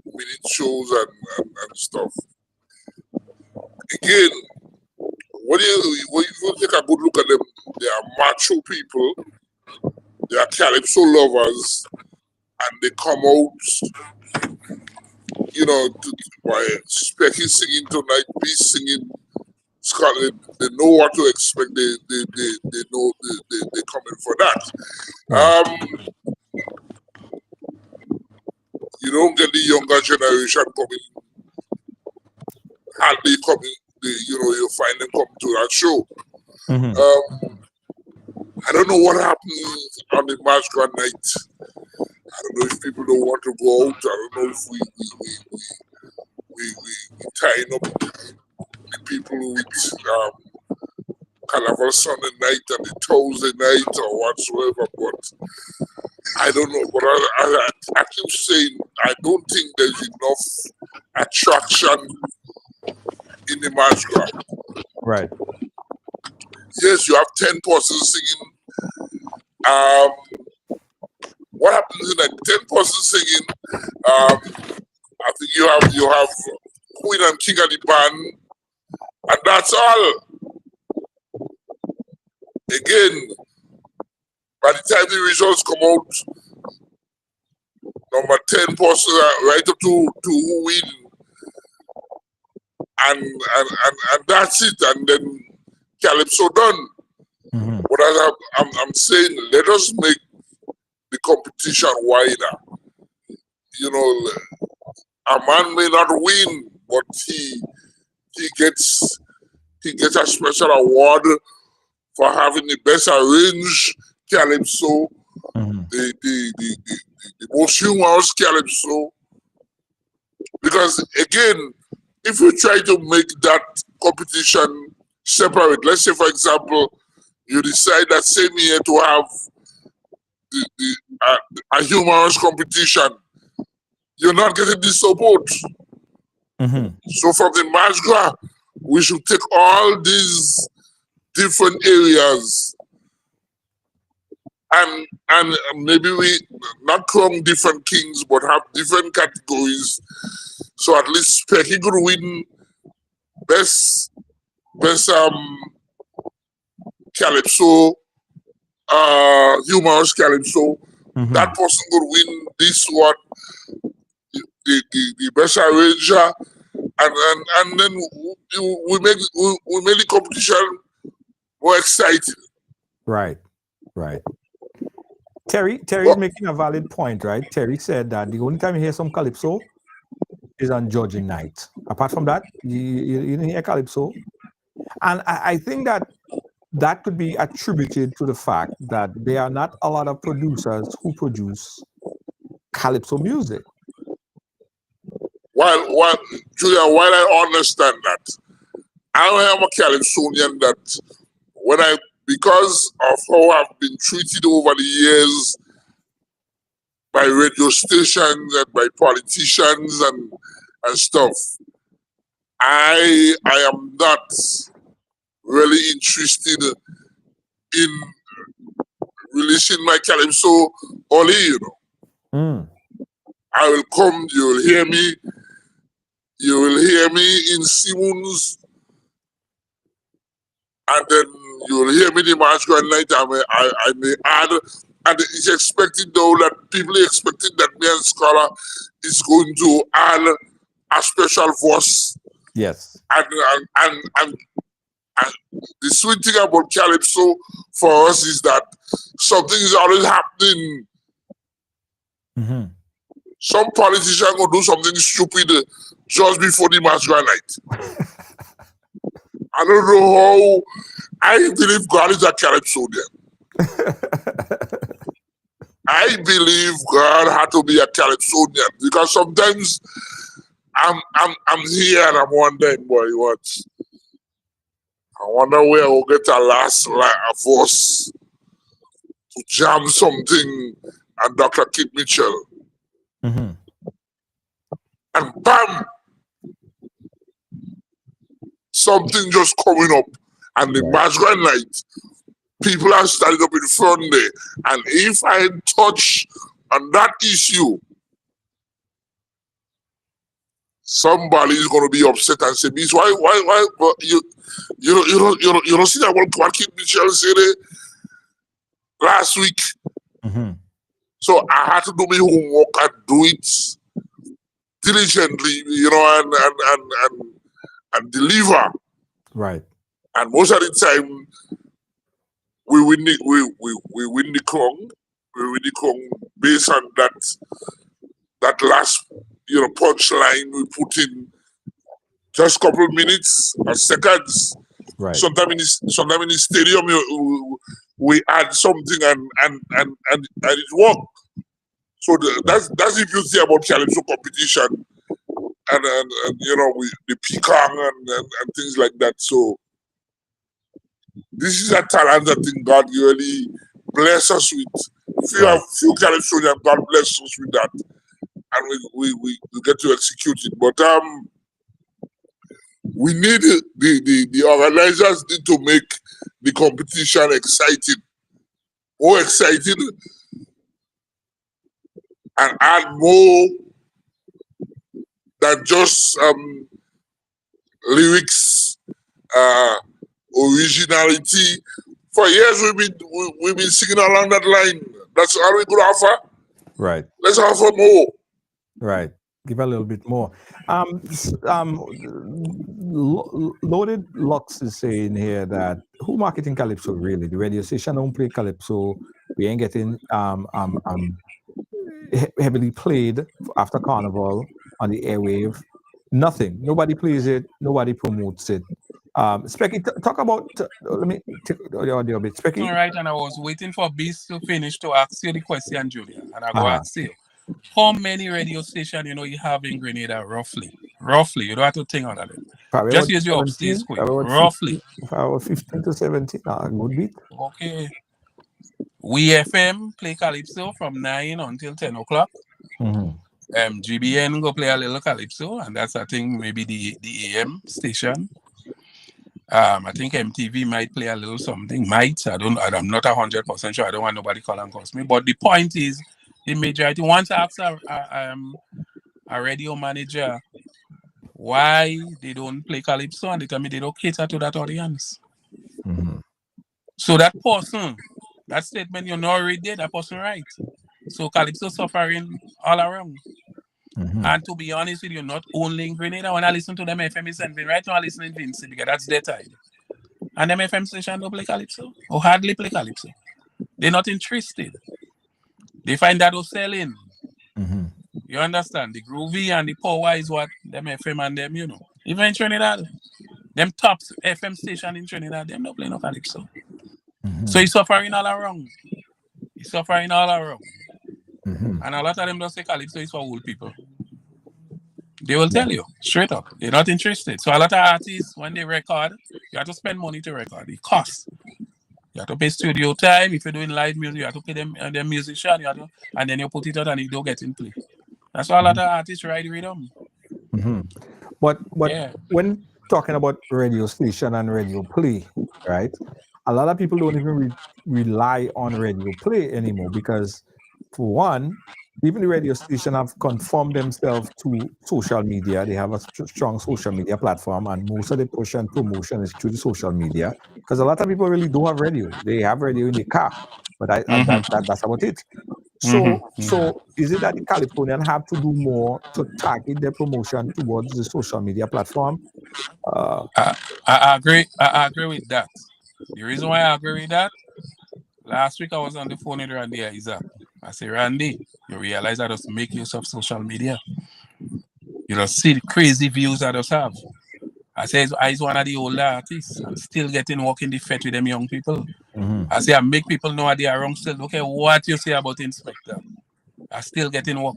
minute shows and stuff. Again, when you take a good look at them, they are macho people, they are Calypso lovers, and they come out, by Specky singing tonight, Beast singing, Scotland. They know what to expect. They know they come in for that. You don't get the younger generation coming, hardly coming. You find them come to that show. I don't know what happened on the March Grand night. I don't know if people don't want to go out. I don't know if we tying up the people with Carnival Sunday night and the Tuesday night or whatsoever, but I don't know. But I keep saying I don't think there's enough attraction in the March Grand. Right. yes, you have 10 persons singing. What happens in that 10 persons singing? I think you have Queen and King of the band, and that's all. Again, by the time the results come out, number 10 person right up to who win, and that's it, and then Calypso done. But as I'm saying, let us make the competition wider. You know, a man may not win, but he gets a special award for having the best arranged Calypso, the most humorous Calypso. Because again, if you try to make that competition separate, let's say for example, you decide that same year to have a humorous competition, you're not getting the support. So from the March Gras, we should take all these different areas and maybe we not crown different kings, but have different categories. So at least Specky could win best Calypso, humorous Calypso. That person could win this one, the best arranger, and then we make the competition more exciting. Right. Terry's making a valid point, right? Terry said that the only time you hear some Calypso is on judging night. Apart from that, you didn't hear Calypso. And I think that could be attributed to the fact that there are not a lot of producers who produce Calypso music. While Julia, while I understand that, I am a Calypsonian that because of how I've been treated over the years by radio stations and by politicians and stuff, I am not really interested in releasing my Calypso only, you know. I will come, you will hear me in Simmons, and then you will hear me the March Grand Night. I may add, and it's expected though that people are expecting that me and Scholar is going to add a special voice. Yes. And the sweet thing about Calypso for us is that something is always happening. Some politician will do something stupid just before the March Grand Night. I don't know how. I believe God is a Calypsonian. I believe God had to be a Calypsonian because sometimes I'm here and I'm wondering, boy, what? I wonder where I will get a last voice to jam something and Dr. Kit Mitchell. And bam! Something just coming up. And the March Grand Night, people are standing up in front there. And if I touch on that issue, somebody is going to be upset and say, "Miss, why? But you don't see that what Kit Mitchell said last week." So I had to do my homework and do it diligently, you know, and deliver. Right. And most of the time, we win the crown. We win the crown based on that last, you know, punchline we put in just a couple of minutes or seconds. Right. Sometimes in the stadium we add something and it works. So that's if you see about Calypso competition and you know the peacock and things like that. So this is a talent that I think God really bless us with. If you have few Calypso, God bless us with that, and we get to execute it. But We need the organizers need to make the competition exciting, more exciting, and add more than just lyrics, originality. For years we've been singing along that line. That's all we could offer. Right. Let's offer more. Right. Give a little bit more. Loaded Lux is saying here that who marketing Calypso really? The radio station don't play Calypso. We ain't getting heavily played after Carnival on the airwave. Nothing. Nobody plays it. Nobody promotes it. Specky, talk about. Let me take the audio a bit. Specky. All right, and I was waiting for Beast to finish to ask you the question, Julia, and I go ask you. How many radio stations you have in Grenada, roughly? Roughly, you don't have to think on that. Just use your upstairs quick. Roughly. 15 to 17. Good beat. Okay. We FM play Calypso from 9 until 10 o'clock. GBN go play a little Calypso, and that's I think maybe the AM station. I think MTV might play a little something. I'm not 100% sure. I don't want nobody call and cost me. But the point is, the majority. Once I ask a radio manager why they don't play Calypso, and they tell me they don't cater to that audience. So that person, that statement you know already did, that person right. So Calypso suffering all around. And to be honest with you, not only in Grenada, when I listen to them FM is sending right now I listen in Vinci because that's their time. And them FM station don't play Calypso or hardly play Calypso. They're not interested. They find that they're selling. You understand? The groovy and the power is what them FM and them, Even in Trinidad, them top FM station in Trinidad, them don't play no Calypso. So he's suffering all around. And a lot of them don't say Calypso is for old people. They will tell you straight up. They're not interested. So a lot of artists, when they record, you have to spend money to record. It costs. You have to pay studio time. If you're doing live music, you have to pay them musician. And then you put it out and you don't get in play. That's why a lot of artists ride rhythm. But when talking about radio station and radio play, right? A lot of people don't even rely on radio play anymore because, for one, even the radio station have conformed themselves to social media. They have a strong social media platform, and most of the push and promotion is through the social media. Because a lot of people really don't have radio. They have radio in the car, but that's about it. So is it that the Californians have to do more to target their promotion towards the social media platform? I agree. I agree with that. The reason why I agree with that, last week I was on the phone with Randy Isaac. I say, Randy, you realize I just make use of social media. You don't see the crazy views I just have. I say, he's one of the older artists and still getting work in the fet with them young people. I say, I make people know they are wrong still. Okay, what you say about Inspector? I still getting work.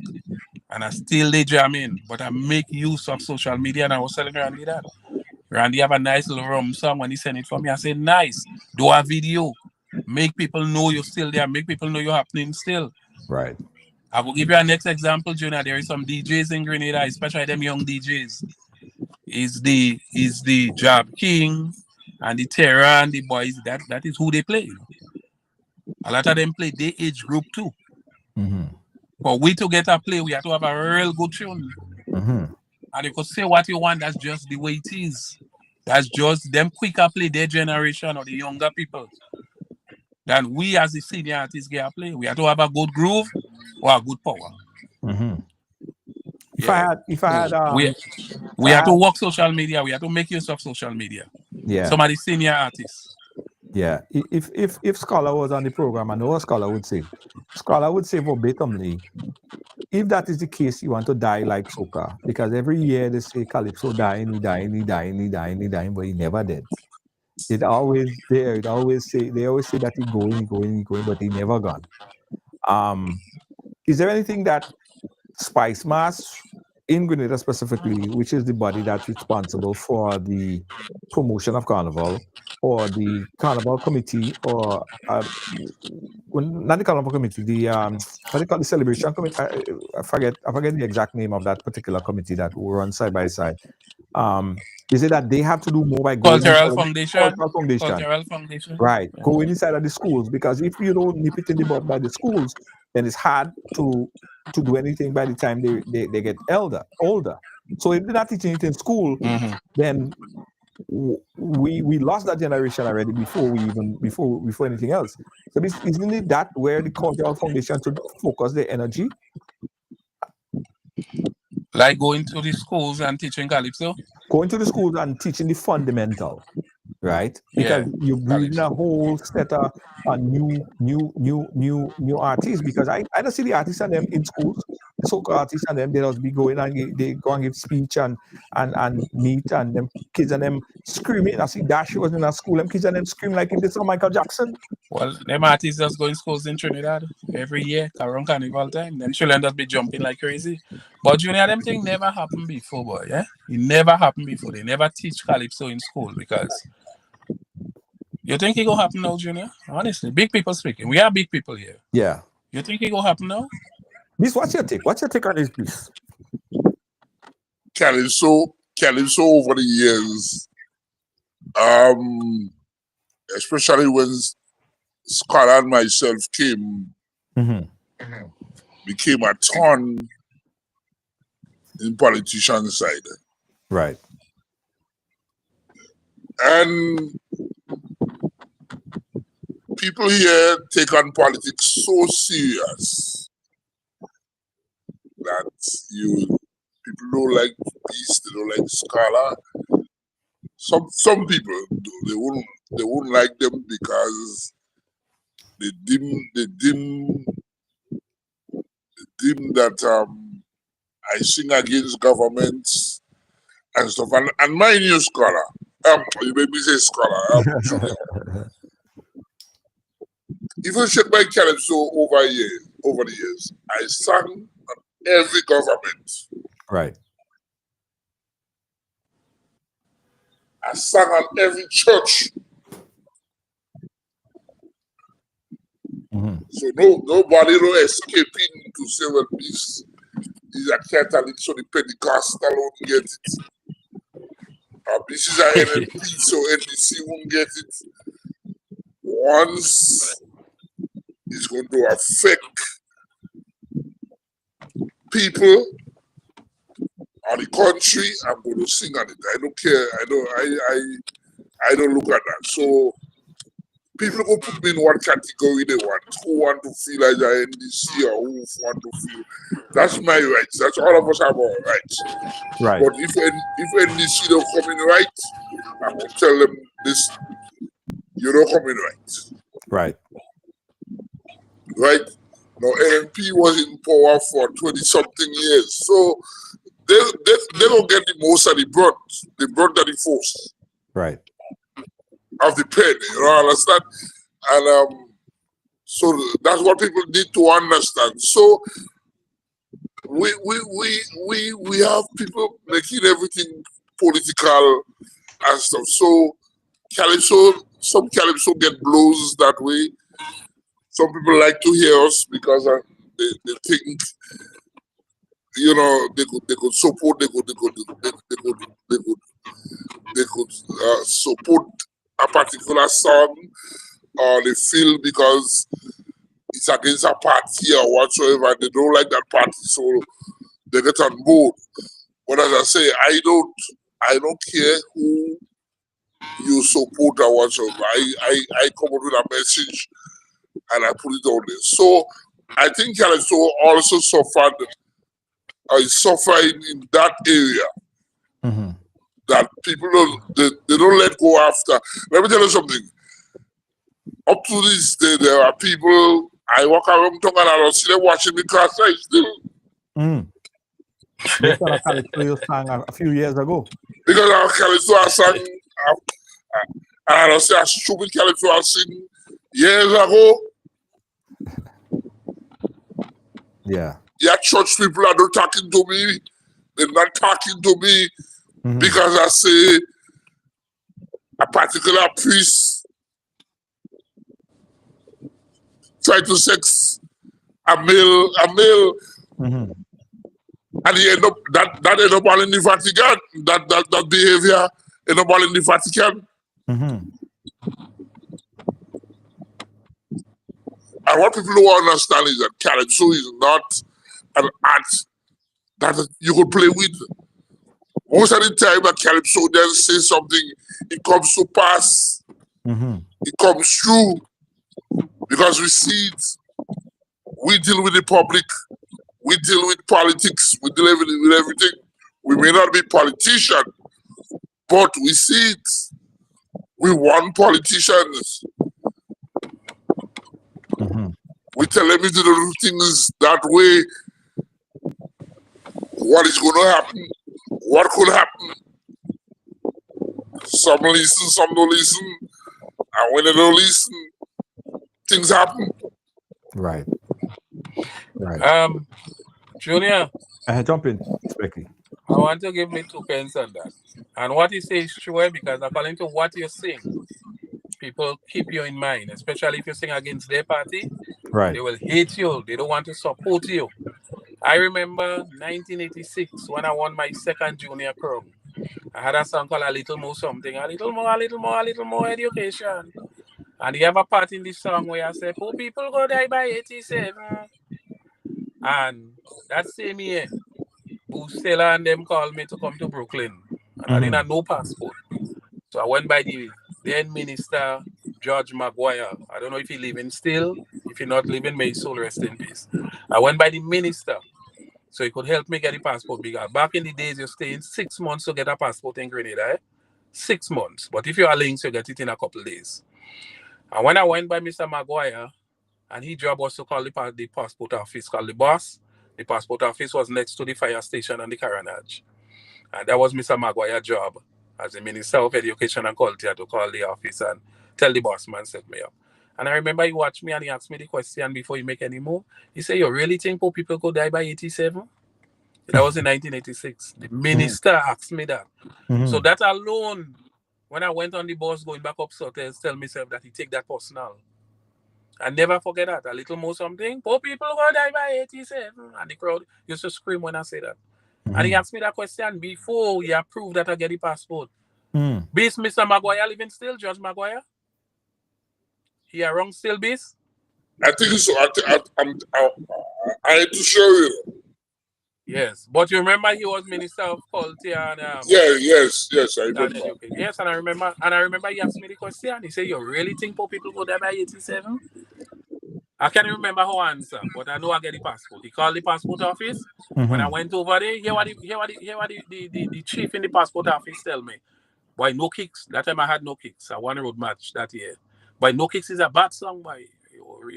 And I still they jam in. But I make use of social media, and I was telling Randy that. Randy have a nice little rum song. When he sent it for me, I said, nice. Do a video. Make people know you're still there. Make people know you're happening still. Right. I will give you a next example, Junior. There is some DJs in Grenada, especially them young DJs. Is the Job King and the Terror and the boys. That is who they play. A lot of them play their age group too. But we to get a play, we have to have a real good tune. And you could say what you want, that's just the way it is. That's just them quicker play their generation or the younger people than we as the senior artists get a play. We have to have a good groove or a good power. We have to work social media. We have to make use of social media. Yeah. Some of the senior artists. Yeah. If Scholar was on the program, I know what Scholar would say. Scholar would say verbatimly, if that is the case, you want to die like soca. Because every year they say Calypso dying, but he never did. They always say that he going, but he never gone. Is there anything that Spicemas in Grenada specifically, which is the body that's responsible for the promotion of Carnival, or the Carnival committee, or not the Carnival committee, the what they call the celebration committee. I forget the exact name of that particular committee that will run side by side. Is it that they have to do more by going Cultural inside Foundation. Cultural Foundation? Cultural Foundation. Right, Yeah. going inside of the schools, because if you don't nip it in the bud by the schools, then it's hard to do anything by the time they get older. So if they're not teaching it in school, then we lost that generation already before anything else. So isn't it that where the Cultural Foundation should focus their energy? Like going to the schools and teaching Calypso? Going to the schools and teaching the fundamental, right? Because you're breeding a whole set of new artists. Because I don't see the artists and them in schools. The so-called artists and them, they just be going and they go and give speech and meet, and them kids and them screaming. I see Dash was in a school, them kids and them scream like if they saw Michael Jackson. Well, them artists just go in schools in Trinidad every year around Carnival time. Them children just be jumping like crazy. But Junior, them thing never happened before, boy. Yeah, it never happened before. They never teach Calypso in school because. You think it gonna happen now, Junior? Honestly, big people speaking. We are big people here. Yeah. You think it gonna happen now? Miss, what's your take? What's your take on this piece? Calypso over the years, especially when Scott and myself came, became a ton in politician side. Right. And people here take on politics so serious that people don't like peace, they don't like scholar. Some people they won't like them because they dim that I sing against governments and stuff. And my new scholar, you made me say scholar. Even shit by Calypso over the years, I sang on every government. Right. I sang on every church. So nobody no escaping to say, well, this is a Catholic, so the Pentecostal won't get it. This is a NLP, so NDC won't get it. Once it's going to affect people or the country, I'm going to sing on it. I don't care. I don't look at that. So people go put me in what category they want. Who want to feel like they're NDC or who want to feel. That's my rights. That's all of us have our rights. Right. But if NDC don't come in right, I'm going to tell them this, you don't come in right. Right. Right? Now, NNP was in power for 20-something years. So they don't get the most of the brunt. The brunt of the force. Right. Of the pen, you know, understand? And so that's what people need to understand. So we have people making everything political and stuff. So some Calypso get blows that way. Some people like to hear us because they think, you know, they could support, they could support a particular song, or they feel because it's against a party or whatsoever, they don't like that party, so they get on board. But as I say, I don't care who you support or whatsoever. I come up with a message and I put it on there. So I think Calypso also suffered, is suffering in that area. That people they don't let go after. Let me tell you something. Up to this day, there are people, I walk around Tonga and I don't see them watching me because I still. Based on a Calypso sang a few years ago. Because our Calypso I sang, and I don't say a stupid Calypso I sing years ago. Yeah. Yeah, church people are not talking to me. They're not talking to me. Because I say a particular priest try to sex a male, Mm-hmm. and he end up that end up all in the Vatican. That behavior end up all in the Vatican. Mm-hmm. And what people don't understand is that Calypso is not an art that you could play with. Most of the time, a Calypso then says something, it comes to pass, Mm-hmm. it comes true, because we see it. We deal with the public, we deal with politics, we deal with everything. We may not be politicians, but we see it. We want politicians. Mm-hmm. We tell them to do things that way. What is going to happen? What could happen? Some listen, some don't listen. And when they don't listen, things happen. Right. Right. Junior, Jump in, Specky. I want to give me 2 pence on that. And what you say is true, because according to what you sing, people keep you in mind, especially if you sing against their party. Right. They will hate you. They don't want to support you. I remember 1986 when I won my second junior crown. I had a song called A Little More Something. A little more, a little more, a little more education. And you have a part in this song where I say, poor people go die by 87. And that same year, Boostella and them called me to come to Brooklyn. And I didn't have no passport. So I went by the then Minister George Maguire. I don't know if he's living still. If you're not living, may his soul rest in peace. I went by the minister so he could help me get the passport. Because back in the days, you're staying 6 months to get a passport in Grenada. Eh? 6 months. But if you are links, you get it in a couple of days. And when I went by Mr. Maguire, and his job was to call the passport office, called the boss. The passport office was next to the fire station and the carronage. And that was Mr. Maguire's job as the Minister of Education and Culture to call the office and tell the boss man set me up. And I remember he watched me and he asked me the question before he make any move. He said, you really think poor people could die by 87? That was in 1986. The minister asked me that. So that alone, when I went on the bus going back up Sutton, tell myself that he take that personal. I never forget that. A little more something. Poor people gonna die by 87. And the crowd used to scream when I say that. And he asked me that question before he approved that I get the passport. Beast Mr. Maguire living still, Judge Maguire? He around still, Beast? I think so. I had to show you. Yes. But you remember he was Minister of Culture and yes, I remember. Yes, and I remember he asked me the question. He said, you really think poor people go die by 87? I can't remember how I answer, but I know I get the passport. He called the passport office. When I went over there, hear what the chief in the passport office tell me. Boy, no kicks. That time I had no kicks. I won a road match that year. Boy, no kicks is a bad song, boy.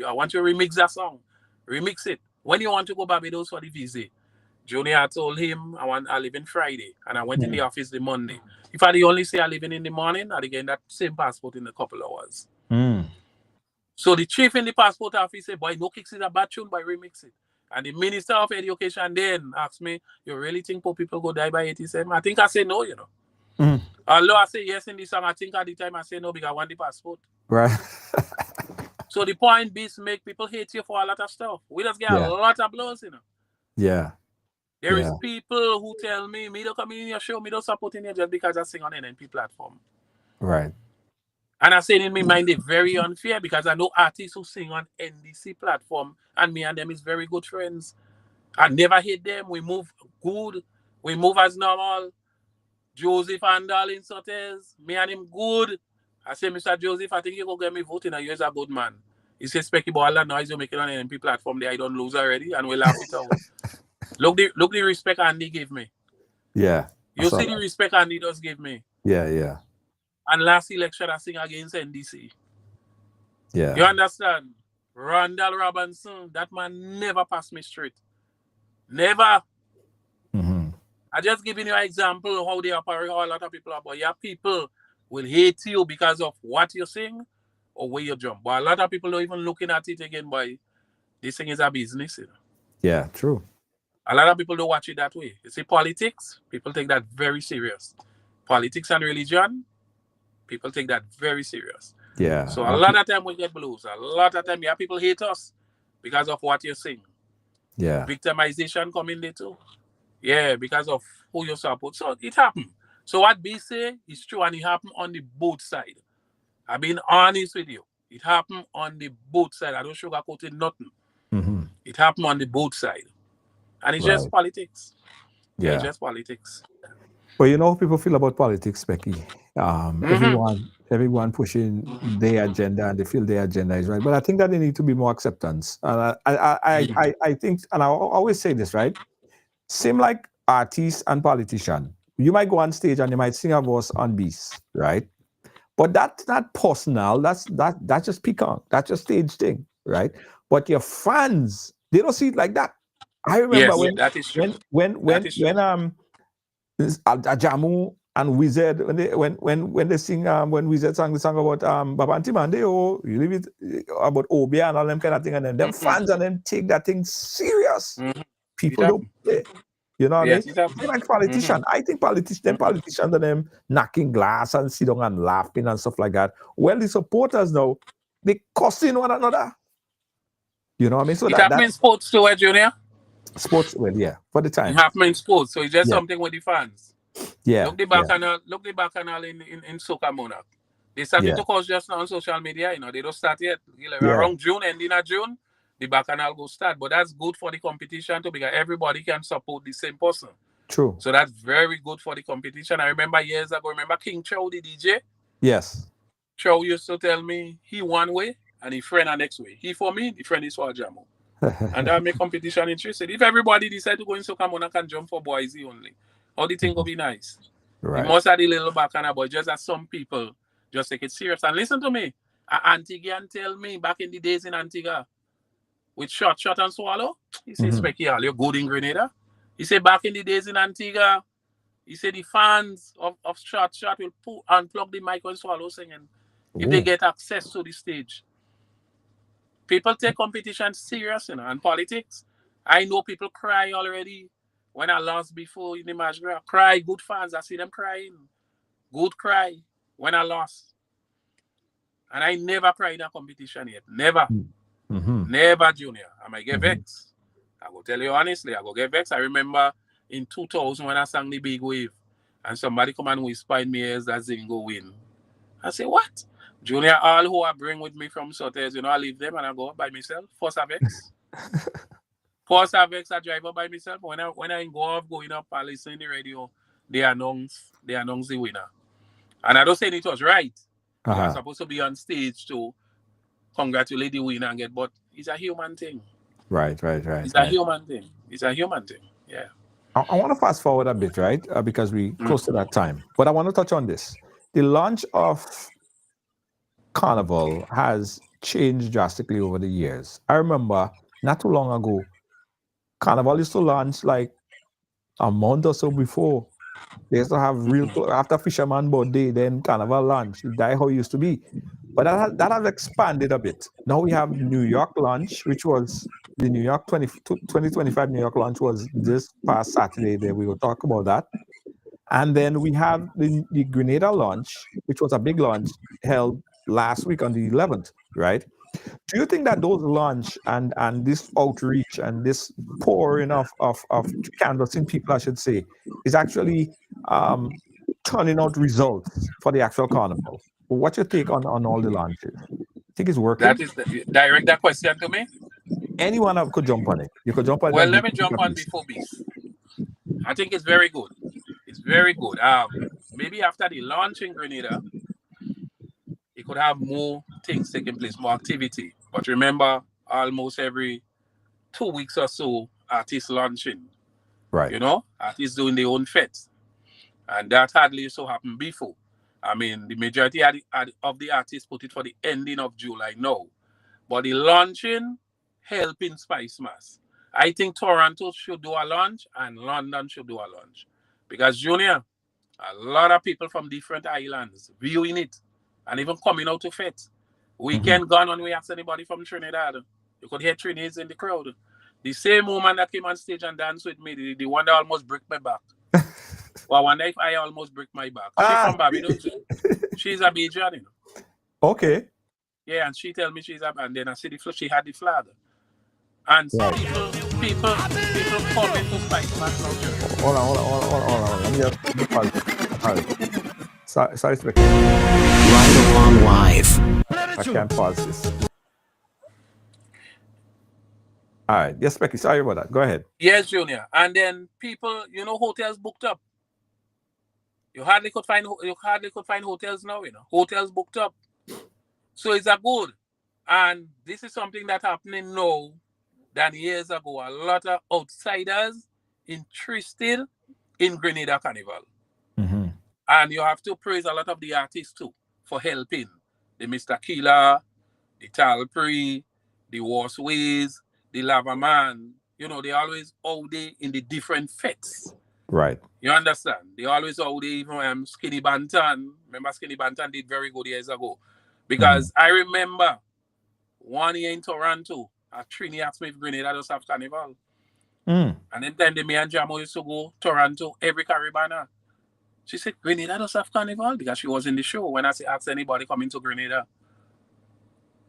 I want you to remix that song. Remix it. When you want to go Barbados for the visa, Junior, I told him I live in Friday, and I went in the office the Monday. If I only say I live in the morning, I'd get that same passport in a couple of hours. So the chief in the passport office said, boy, no kicks is a bad tune, boy, remix it. And the Minister of Education then asked me, you really think poor people go die by 87? I think I said no, you know. Although I say yes in the song, I think at the time I say no because I want the passport. Right. So the point is make people hate you for a lot of stuff. We just get a lot of blows, you know. Yeah. There is people who tell me don't come in your show, me don't support in you just because I sing on NNP platform. Right. And I say in my mind, they're very unfair because I know artists who sing on NDC platform and me and them is very good friends. I never hate them. We move good. We move as normal. Joseph and Darlene Sotters, me and him good. I say, Mr. Joseph, I think you go get me voting and you're a good man. He says, Specky, but all that noise you making on NNP platform there, I don't lose already, and we laugh it out. Look the respect Andy gave me. Yeah. You see the respect Andy does give me. Yeah. And last election, I sing against NDC. Yeah. You understand? Randall Robinson, that man never passed me straight. Never. I just giving you an example of how they operate, how a lot of people are. But yeah, people will hate you because of what you sing or where you jump. But a lot of people don't even looking at it again, boy. This thing is a business. You know? Yeah, true. A lot of people don't watch it that way. You see, politics, people take that very serious. Politics and religion, people take that very serious. Yeah. So a lot of time we get blues. A lot of time, people hate us because of what you sing. Yeah. Victimization come in there too. Yeah, because of who you support. So it happened. So what B say is true, and it happened on the both side. I've been honest with you. It happened on the both side. I don't sugarcoat it nothing. Mm-hmm. It happened on the both side. And it's Right. just politics. Yeah. It's just politics. Well, you know how people feel about politics, Becky. Everyone pushing their agenda, and they feel their agenda is right. But I think that there need to be more acceptance. And I think, and I always say this, right? Same like artists and politicians. You might go on stage and you might sing a verse on beats, right? But that's not personal. That's just peacock. That's just stage thing, right? But your fans, they don't see it like that. I remember Yes, that is true. when Ajamu and Wizard when they sing when Wizard sang the song about Babanti Mande, you leave it about Obia and all them kind of thing, and then them fans and them take that thing serious. People don't play. You know what I mean? They like politicians. I think politicians and them knocking glass and sit down and laughing and stuff like that. Well, the supporters now, they cussing one another. You know what I mean? So it happens in sports too, Junior. Sports, well, yeah, for the time. It happens in sports, so it's just something with the fans. Yeah. Look the bacchanal in Soca Monarch. They started to cause just now on social media, they don't start yet. Around June, ending of June, the bacchanal will start. But that's good for the competition too, because everybody can support the same person. True. So that's very good for the competition. I remember years ago, King Chow, the DJ? Yes. Chow used to tell me he one way and he friend the next way. He for me, the friend is for Jamo. And that make competition interesting. If everybody decide to go in Soca Monarch and jump for boys only, all the thing will be nice. Right. Most of the little bacchanal, but just as some people just take it serious. And listen to me, Antiguan tell me back in the days in Antigua, with shot and swallow, he said, Specky, you're good in Grenada. He said back in the days in Antigua, he said the fans of shot will unplug the mic and swallow singing if they get access to the stage. People take competition serious, and politics. I know people cry already. When I lost before in the match, cry, good fans, I see them crying. Good cry when I lost. And I never cried in a competition yet. Never. Never, Junior. I might get vexed. I will tell you honestly, I will get vexed. I remember in 2000 when I sang the Big Wave and somebody come and whisper in me as that Zingo win. I say, what? Junior, all who I bring with me from Sotes, I leave them and I go by myself. First I vex. I drive up by myself. When I go off going up, I listen to the radio, they announce the winner. And I don't say it was right. I'm supposed to be on stage to congratulate the winner and get, but it's a human thing. Right. It's a human thing. It's a human thing. Yeah. I want to fast forward a bit, right? Because we close to that time. But I want to touch on this. The launch of Carnival has changed drastically over the years. I remember not too long ago, Carnival used to launch like a month or so before. They used to have after Fisherman Birthday, then Carnival launch. It died how it used to be. But that has expanded a bit. Now we have New York launch, which was the New York 2025 New York launch was this past Saturday. There we will talk about that. And then we have the Grenada launch, which was a big launch held last week on the 11th, right? Do you think that those launch and this outreach and this pouring of canvassing people, I should say, is actually turning out results for the actual Carnival? What's your take on all the launches? Think it's working? That is direct that question to me. Anyone could jump on it. You could jump on it. Well, let me jump on before Beast. I think it's very good. It's very good. Maybe after the launch in Grenada, it could have more things taking place, more activity. But remember, almost every 2 weeks or so, artists launching. Right. Artists doing their own fete. And that hardly so happened before. I mean, the majority of the artists put it for the ending of July now. But the launching helping Spicemas. I think Toronto should do a launch and London should do a launch. Because, Junior, a lot of people from different islands viewing it and even coming out to fete. Weekend gone on, we ask anybody from Trinidad. You could hear Trinidadians in the crowd. The same woman that came on stage and danced with me, the one that almost broke my back. Well, one day I almost break my back. She's from Barbados. She's a Bajan, Okay. Yeah, and she tell me she's up, and then I see she had the flag. And Right. people coming to Spicemas now, Junior. Hold on. Let me just pause. Sorry, Specky. Ride along live. I can't pause this. All right. Yes, Specky. Sorry about that. Go ahead. Yes, Junior. And then people, hotels booked up. You hardly could find hotels now, Hotels booked up. So it's a good. And this is something that's happening now than years ago. A lot of outsiders interested in Grenada Carnival. Mm-hmm. And you have to praise a lot of the artists too for helping. The Mr. Killer, the Talpree, the Warsways, the Lava Man. They always out there in the different fetes. Right. You understand? They always out there, even Skinny Bantan. Remember Skinny Bantan did very good years ago. Because I remember one year in Toronto, Trini asked me if Grenada does have Carnival. And then me and Jamo used to go Toronto every Caribana. She said, Grenada does have Carnival? Because she was in the show when I asked anybody coming to Grenada.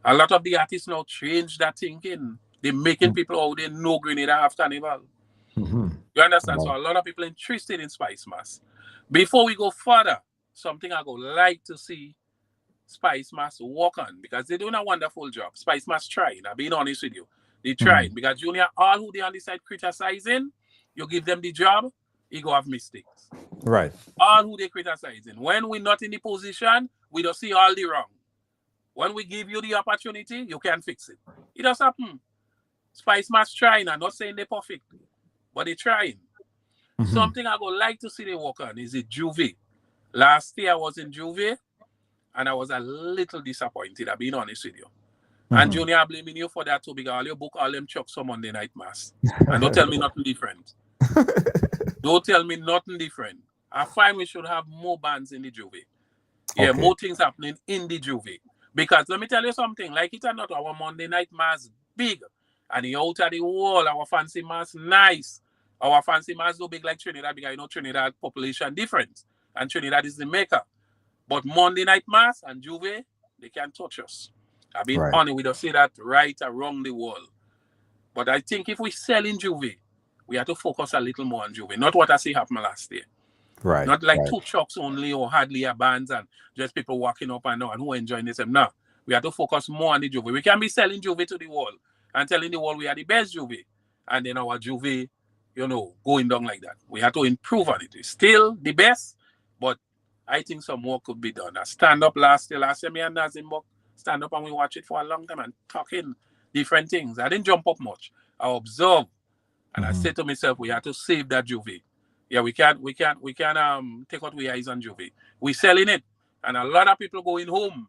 A lot of the artists now change that thinking. They're making people out there know Grenada have Carnival. You understand? Wow. So a lot of people interested in Spicemas. Before we go further, something I would like to see Spicemas work on, because they're doing a wonderful job. Spicemas trying, I'm being honest with you. They trying, because Junior, all who they on the side criticizing, you give them the job, you go have mistakes. Right. All who they criticizing. When we're not in the position, we don't see all the wrong. When we give you the opportunity, you can fix it. It does happen. Spicemas trying. I'm not saying they're perfect, but they're trying. Something I would like to see they work on is the Juve. Last year I was in Juve, and I was a little disappointed, I'm being honest with you. And Junior, I'm blaming you for that too, because you book all them chucks for Monday night mass. And don't tell me nothing different. Don't tell me nothing different. I find we should have more bands in the Juve. Yeah, Okay. more things happening in the Juve. Because let me tell you something, like it or not, our Monday night mass big. And the out of the wall, our fancy mass nice. Our fancy mass no big like Trinidad, because Trinidad population different. And Trinidad is the maker. But Monday night mass and Juve, they can't touch us. I've been honest, we don't say that right around the world. But I think if we sell in Juve, we have to focus a little more on Juve. Not what I see happened last year. Right. Not like 2 trucks only or hardly a bands and just people walking up and down and who enjoying this. No, we have to focus more on the Juve. We can't be selling Juve to the world and telling the world we are the best Juve. And then our Juve, going down like that. We have to improve on it. It's still the best, but I think some more could be done. I stand up last year, me and Nazimbok stand up and we watch it for a long time and talking different things. I didn't jump up much. I observe and I said to myself, we have to save that Juve. Yeah, we can't take out our eyes on Juve. We're selling it. And a lot of people going home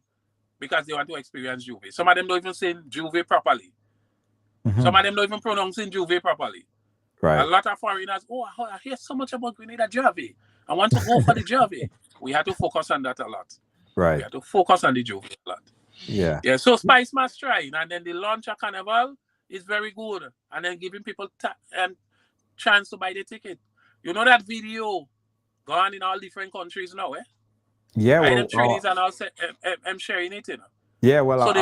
because they want to experience Juve. Some of them don't even say Juve properly. Some of them don't even pronouncing Juve properly. Right. A lot of foreigners, I hear so much about Grenada Juve. I want to go for the Juve. We have to focus on that a lot. Right. We have to focus on the Juve a lot. Yeah. Yeah. So Spicemas trying, and then the launch of Carnival is very good, and then giving people chance to buy the ticket. You know that video gone in all different countries now, eh? Yeah. I Well, Trinidad and also I'm sharing it, Yeah. Well, so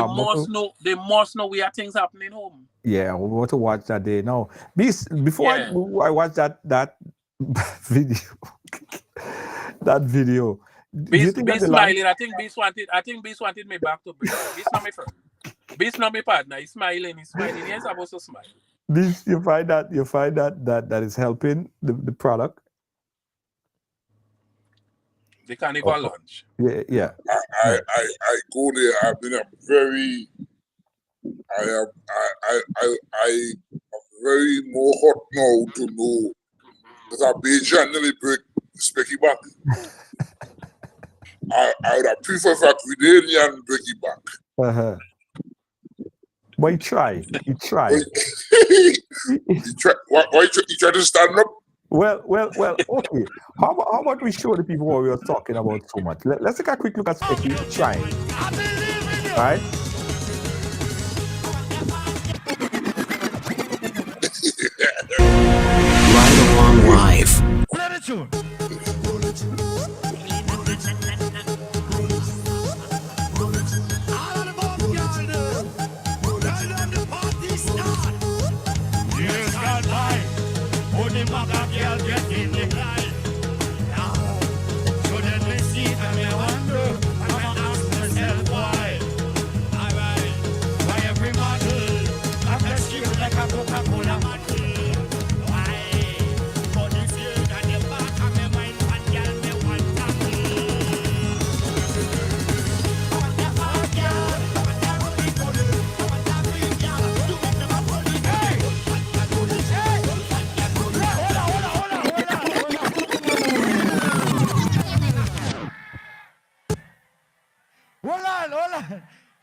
they must know we have things happening home. Yeah, we want to watch that day now. Before I watch that video, that video. Beast smiling. I think Beast wanted me back to bring. Beast not my friend. Beast not my partner. He's smiling. He's supposed to smile. This you find that is helping the product. The Carnival launch. Yeah. I go there. I've been I am very more hot now to know that I generally break Specky back. I would have preferred for Grenadian break it back. But he tried. He tried. Why you try to stand up? Well, okay. How about we show the people what we were talking about so much? Let's take a quick look at Specky trying. All right? Ride along live. girl get in the line. So then me see it and me wonder, and I ask myself why. Alright, why every model after shape like a Coca-Cola bottle? Why? For this year that the back of my mind, one girl me want tackle. I want that hot girl, I want that rolling body, I want that big girl, to make them a bully. Hey!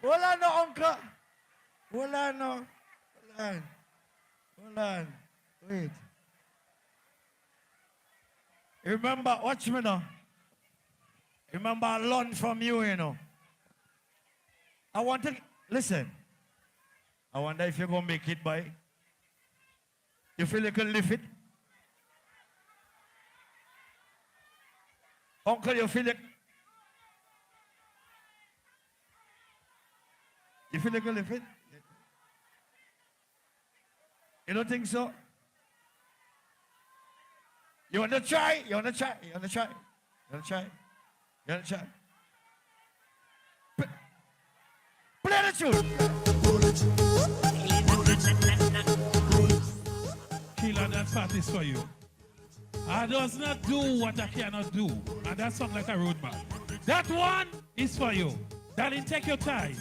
Hold on, no, uncle. Hold on. Wait. Remember, watch me now. Remember, I learned from you, you know. I want to, listen. I wonder if you're going to make it, boy. You feel you can lift it? Uncle, you feel it? You feel you can lift it? You don't think so? You want to try? You want to try? Play the tune. Killer, that part is for you. I does not do what I cannot do. And that sounds like a roadmap. That one is for you. Darling, take your time.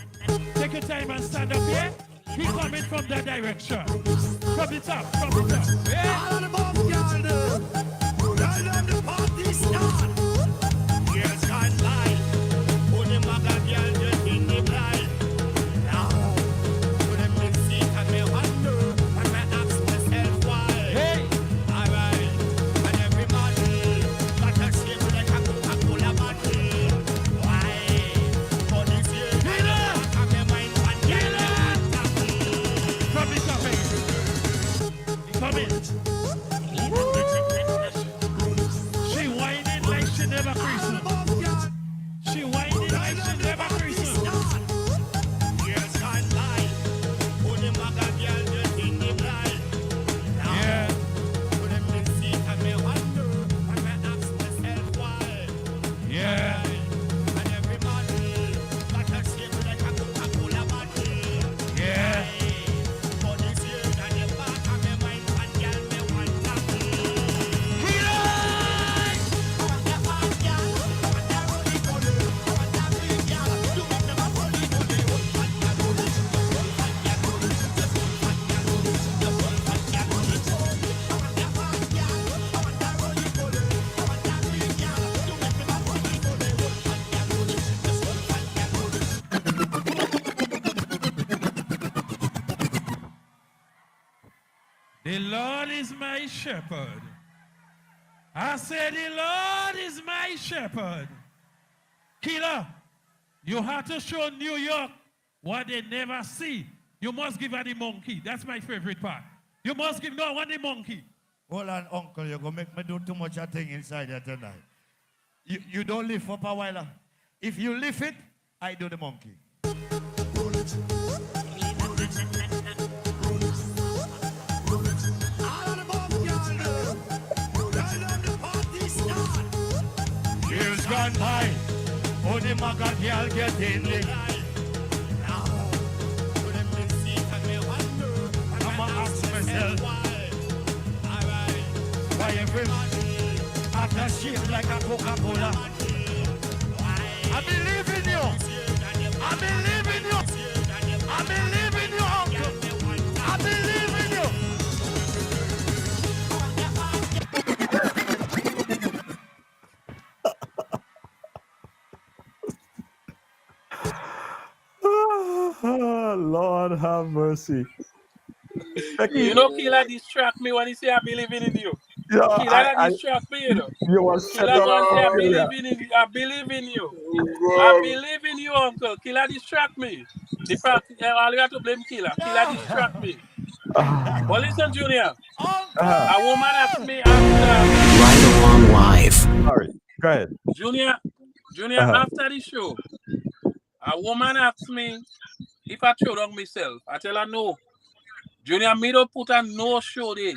Take your time and stand up here. He coming from that direction. From the top. Yeah, all of the bomb yonder. Right on the party start. Girls can't lie. Only maga girl just in the blind. Now, to them me see and me wonder, and me ask myself why. Hey, alright, and every model got a shape like a Coca-Cola bottle. Why? For this year, and me mind one girl. From the top, hey. Come in. She whining like she never christened. She whining like she never christened. Girls can't lie. Only maga girl just in the blind. Yeah. To them me see and me wonder, and me ask myself why. Yeah. And every model got a shape like a Coca-Cola bottle. Yeah. For this year and the back of my mind, one girl me want tackle. I want that hot girl, I want that rolling body, I want that big girl, to make them a bully. The Lord is my shepherd. I said the Lord is my shepherd. Killer, you have to show New York what they never see. You must give her the monkey. That's my favorite part. You must give, no, I want the monkey. Hold on, uncle, you're going to make me do too much of thing inside here tonight. You don't lift up a while. If you lift it, I do the monkey. Years gone by, only maga girl get in the line. Now, to them me see and me wonder, and I'ma ask myself why. Alright, why every man after shape like a Coca-Cola? I believe in you. I believe in you. I believe in you, uncle. I believe in you. Lord have mercy. You know, Killer distract me when he say I believe in you. Yeah, Killer that distract me, you know. you was set Killer up. gonna say I Yeah. believe in you. I believe in you. Oh, I God. believe in you, uncle. Killer distract me. The fact all you have to blame Killer. Killer distract me. But listen, Junior. A woman asked me after Right along life. Sorry. Go ahead. Junior after the show. A woman asked me if I throw down myself. I tell her no. Junior, me don't put a no show there.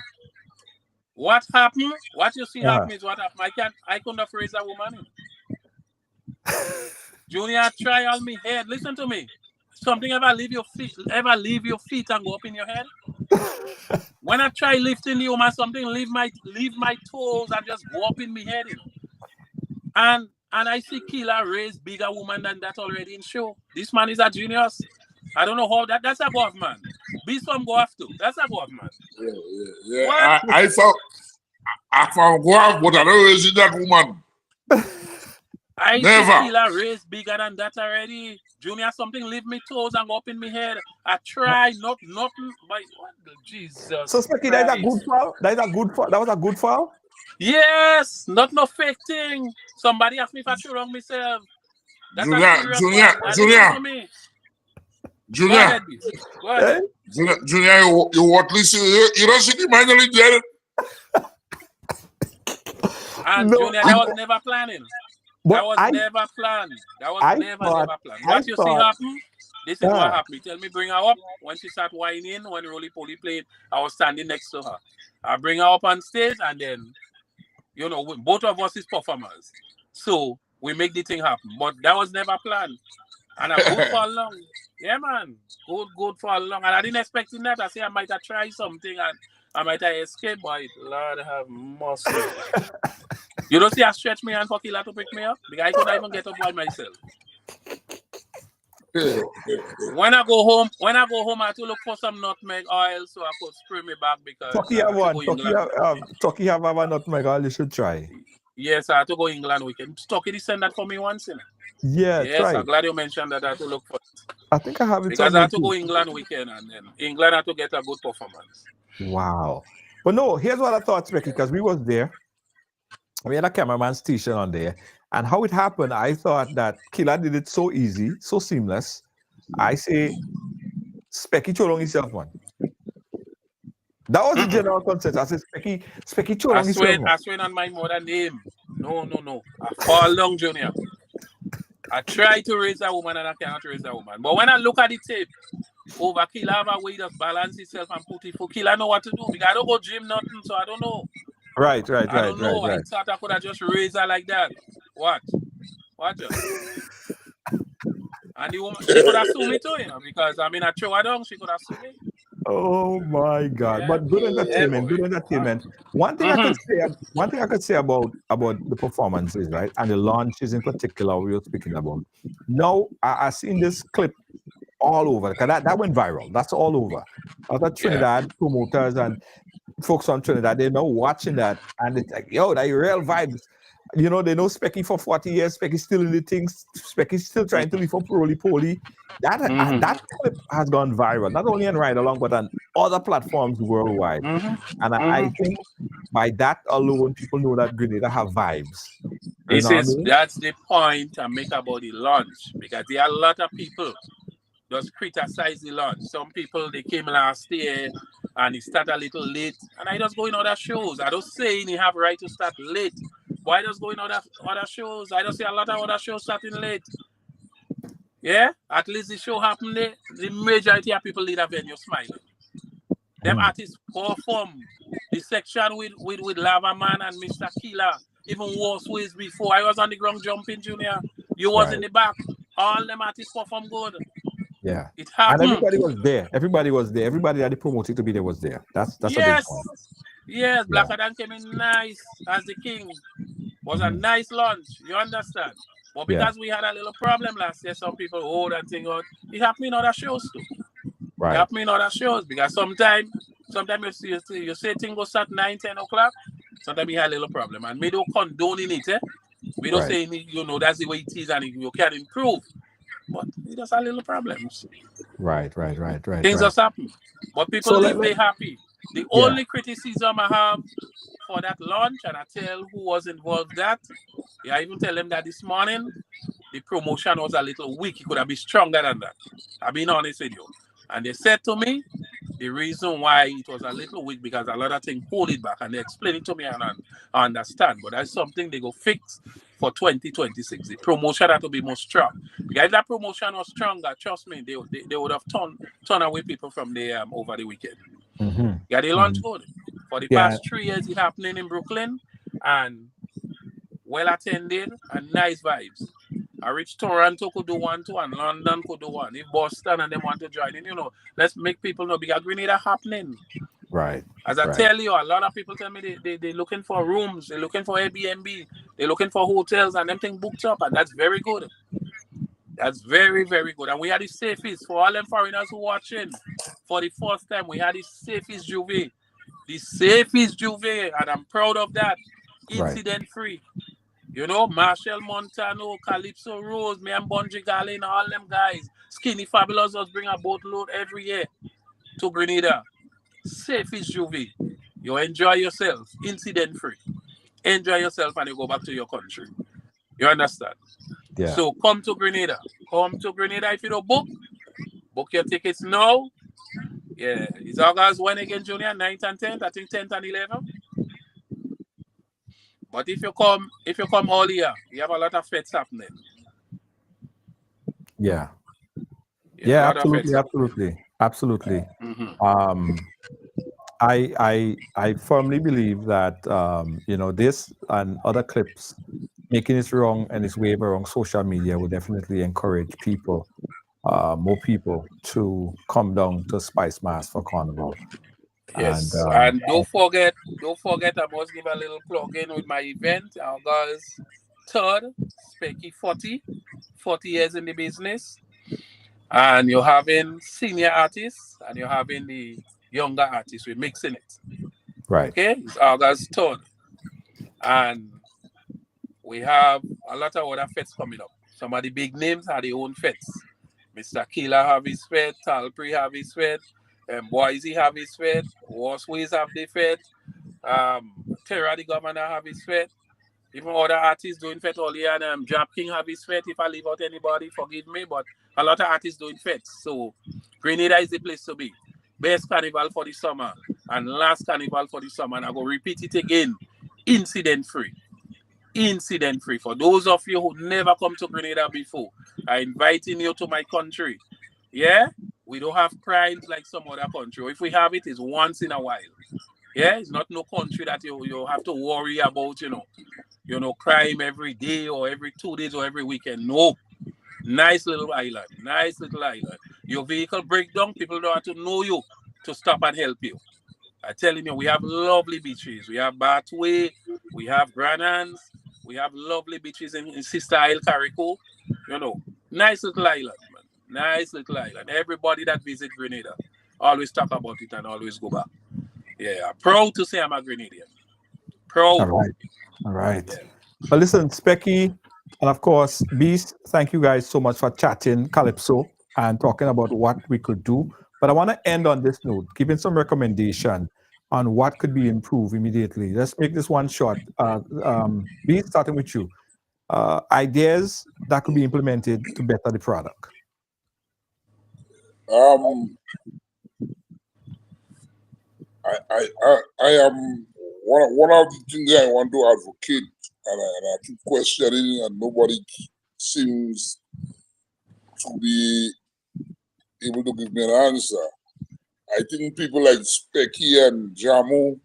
What happened? What you see Uh-huh. happen is what happened. I couldn't have raised a woman. Junior, try on me head. Listen to me. Something ever leave your feet and go up in your head? When I try lifting the woman, something leave my toes and just go up in my head, you know. And I see Killer raise bigger woman than that already in show. This man is a genius. I don't know how that's a government. Be some go have to. That's a government. Yeah. What? I thought I found go out, but I don't raise that woman. I Never. see Killer raise bigger than that already. Junior, something leave me toes and go up in my head. I try nothing. But what the Jesus? So Specky, that is a good foul. That was a good foul. Yes, not no fake thing. Somebody asked me if I threw wrong myself. That's a serious Junior. listen to me. Junior. Go ahead, Biz. Go ahead. Junior, you what listen? You don't see the manually there. And Junior, that was never planning. That was never planned. Never planned. What you see happen? This is what happened. Tell me, bring her up. When she start whining, when Roly Poly played, I was standing next to her. I bring her up on stage, and then, you know, both of us is performers. So we make the thing happen. But that was never planned. And I good for long. Yeah, man. Good for long. And I didn't expect that. I say I might have tried something and I might have escaped, but Lord have mercy. You don't see I stretch me hand for Killer to pick me up? Because I couldn't even get up by myself. When I go home, I have to look for some nutmeg oil so I could spray me back because Turkey have a nutmeg oil you should try. Yes, I have to go England weekend. Turkey send that for me once, you know. Yeah, yes, try. I'm glad you mentioned that I have to look for it. I think I have it because I have to go England weekend and then England have to get a good performance. Wow. But no, here's what I thought, Specky, because we was there. We had a cameraman station on there. And how it happened, I thought that Killer did it so easy, so seamless. I say, Specky Cholong himself one. That was the general consensus. I said, Specky Cholong himself one. I swear on my mother name. No. I fall long, Junior. I try to raise a woman and I cannot raise a woman. But when I look at the tape, over Killer have a way to balance himself and put it for Killer. I know what to do because I don't go gym nothing, so I don't know. Right. I don't know. I thought I could have just raised her like that. What just? And the woman, she could have sued me too, you know, because I mean, I throw her down, she could have sued me. Oh my God! Yeah. But good entertainment, good entertainment. One thing I could say about the performances, right, and the launches in particular we were speaking about. Now I seen this clip all over because that went viral. That's all over. Other Trinidad promoters and folks on Trinidad, they're now watching that and it's like, yo, that real vibes. You know, they know Specky for 40 years. Specky's still in the things. Specky's still trying to live for Roly Poly. That clip has gone viral, not only on Ride Along, but on other platforms worldwide. And I think by that alone, people know that Grenada have vibes. That's the point I make about the launch, because there are a lot of people just criticize the launch. Some people, they came last year and it started a little late. And I just go in other shows. I don't say you have a right to start late. Why just go in other shows? I don't see a lot of other shows starting late. Yeah? At least the show happened there. The majority of people leave a venue smiling. Them artists perform the section with Lava Man and Mr. Killer. Even worse ways before. I was on the ground jumping, Junior. You was in the back. All them artists perform good. Yeah. It happened. And everybody was there. Everybody that they promoted to be there was there. That's a big point. Yes, Black Adam came in nice as the king. Was a nice launch. You understand? But because we had a little problem last year, some people hold and think out. It happened in other shows too. Right. It happened in other shows because sometimes you say things go start 9, 10 o'clock. Sometimes we had a little problem. And we don't condone in it, eh? We don't say, you know, that's the way it is and you can improve. But it does have little problems. Right. Things just happen. But people leave they happy. The only criticism I have for that launch, and I tell who was involved that, I even tell them that this morning, the promotion was a little weak. It could have been stronger than that. I've been honest with you. And they said to me, the reason why it was a little weak because a lot of things hold it back. And they explained it to me and I understand. But that's something they go fix for 2026. The promotion had to be more strong. Because if that promotion was stronger, trust me, they would have turned away people from there over the weekend. Yeah, they launched good. For the Yeah. past 3 years, it's happening in Brooklyn, and well attended and nice vibes. I reach Toronto could do one too, and London could do one. If Boston and them want to join in, let's make people know because Grenada happening. Right. As I Right. tell you, a lot of people tell me they're looking for rooms, they're looking for Airbnb, they're looking for hotels, and them things booked up, and that's very good. That's very, very good. And we had the safest for all them foreigners who watching. For the first time, we had the safest Juve. The safest Juve, and I'm proud of that. Incident free. Marshall Montano, Calypso Rose, me and Bungie Gallin, all them guys. Skinny Fabulous us bring a boatload every year to Grenada. Safest Juve. You enjoy yourself, incident free. Enjoy yourself and you go back to your country. You understand? Yeah. So come to Grenada. Come to Grenada if you don't book. Book your tickets now. Yeah. It's August 1 again, Junior, 9th and 10th. I think 10th and 11th. But if you come all year, you have a lot of fets happening. Yeah. You have a Yeah, lot of fets absolutely. happening. I firmly believe that this and other clips making its wrong and its wave around social media will definitely encourage people, more people, to come down to Spicemas for Carnival. Yes, and don't forget, I must give a little plug in with my event, August 3rd, Specky 40 years in the business. And you're having senior artists and you're having the younger artists. We're mixing it. Right. Okay, it's August 3rd. And we have a lot of other fets coming up. Some of the big names have their own fets. Mr. Killer have his fet, Talpri have his fet, Boise have his fet, Warsways have the fet, Terra the Governor have his fet, even other artists doing fet all year, and Jab King have his fet. If I leave out anybody, forgive me, but a lot of artists doing fets. So Grenada is the place to be. Best carnival for the summer and last carnival for the summer, and I go repeat it again, incident free. Incident free. For those of you who never come to Grenada before, I'm inviting you to my country. Yeah, we don't have crimes like some other country. If we have it, it's once in a while. Yeah, it's not no country that you have to worry about, crime every day or every 2 days or every weekend. No. Nice little island. Nice little island. Your vehicle break down, people don't have to know you to stop and help you. I'm telling you, we have lovely beaches. We have Bathway, we have Granans, we have lovely beaches in Sister Isle, Carico. Nice little island, man. Nice little island. Everybody that visit Grenada always talk about it and always go back. Yeah, I'm proud to say I'm a Grenadian. Proud. All right. Yeah. Well, listen, Specky, and of course, Beast, thank you guys so much for chatting, Calypso, and talking about what we could do. But I want to end on this note, giving some recommendation on what could be improved immediately. Let's make this one short. Beast, starting with you. Ideas that could be implemented to better the product. I am one of the things I want to advocate, and I keep questioning, and nobody seems to be able to give me an answer. I think people like Specky and Jamu,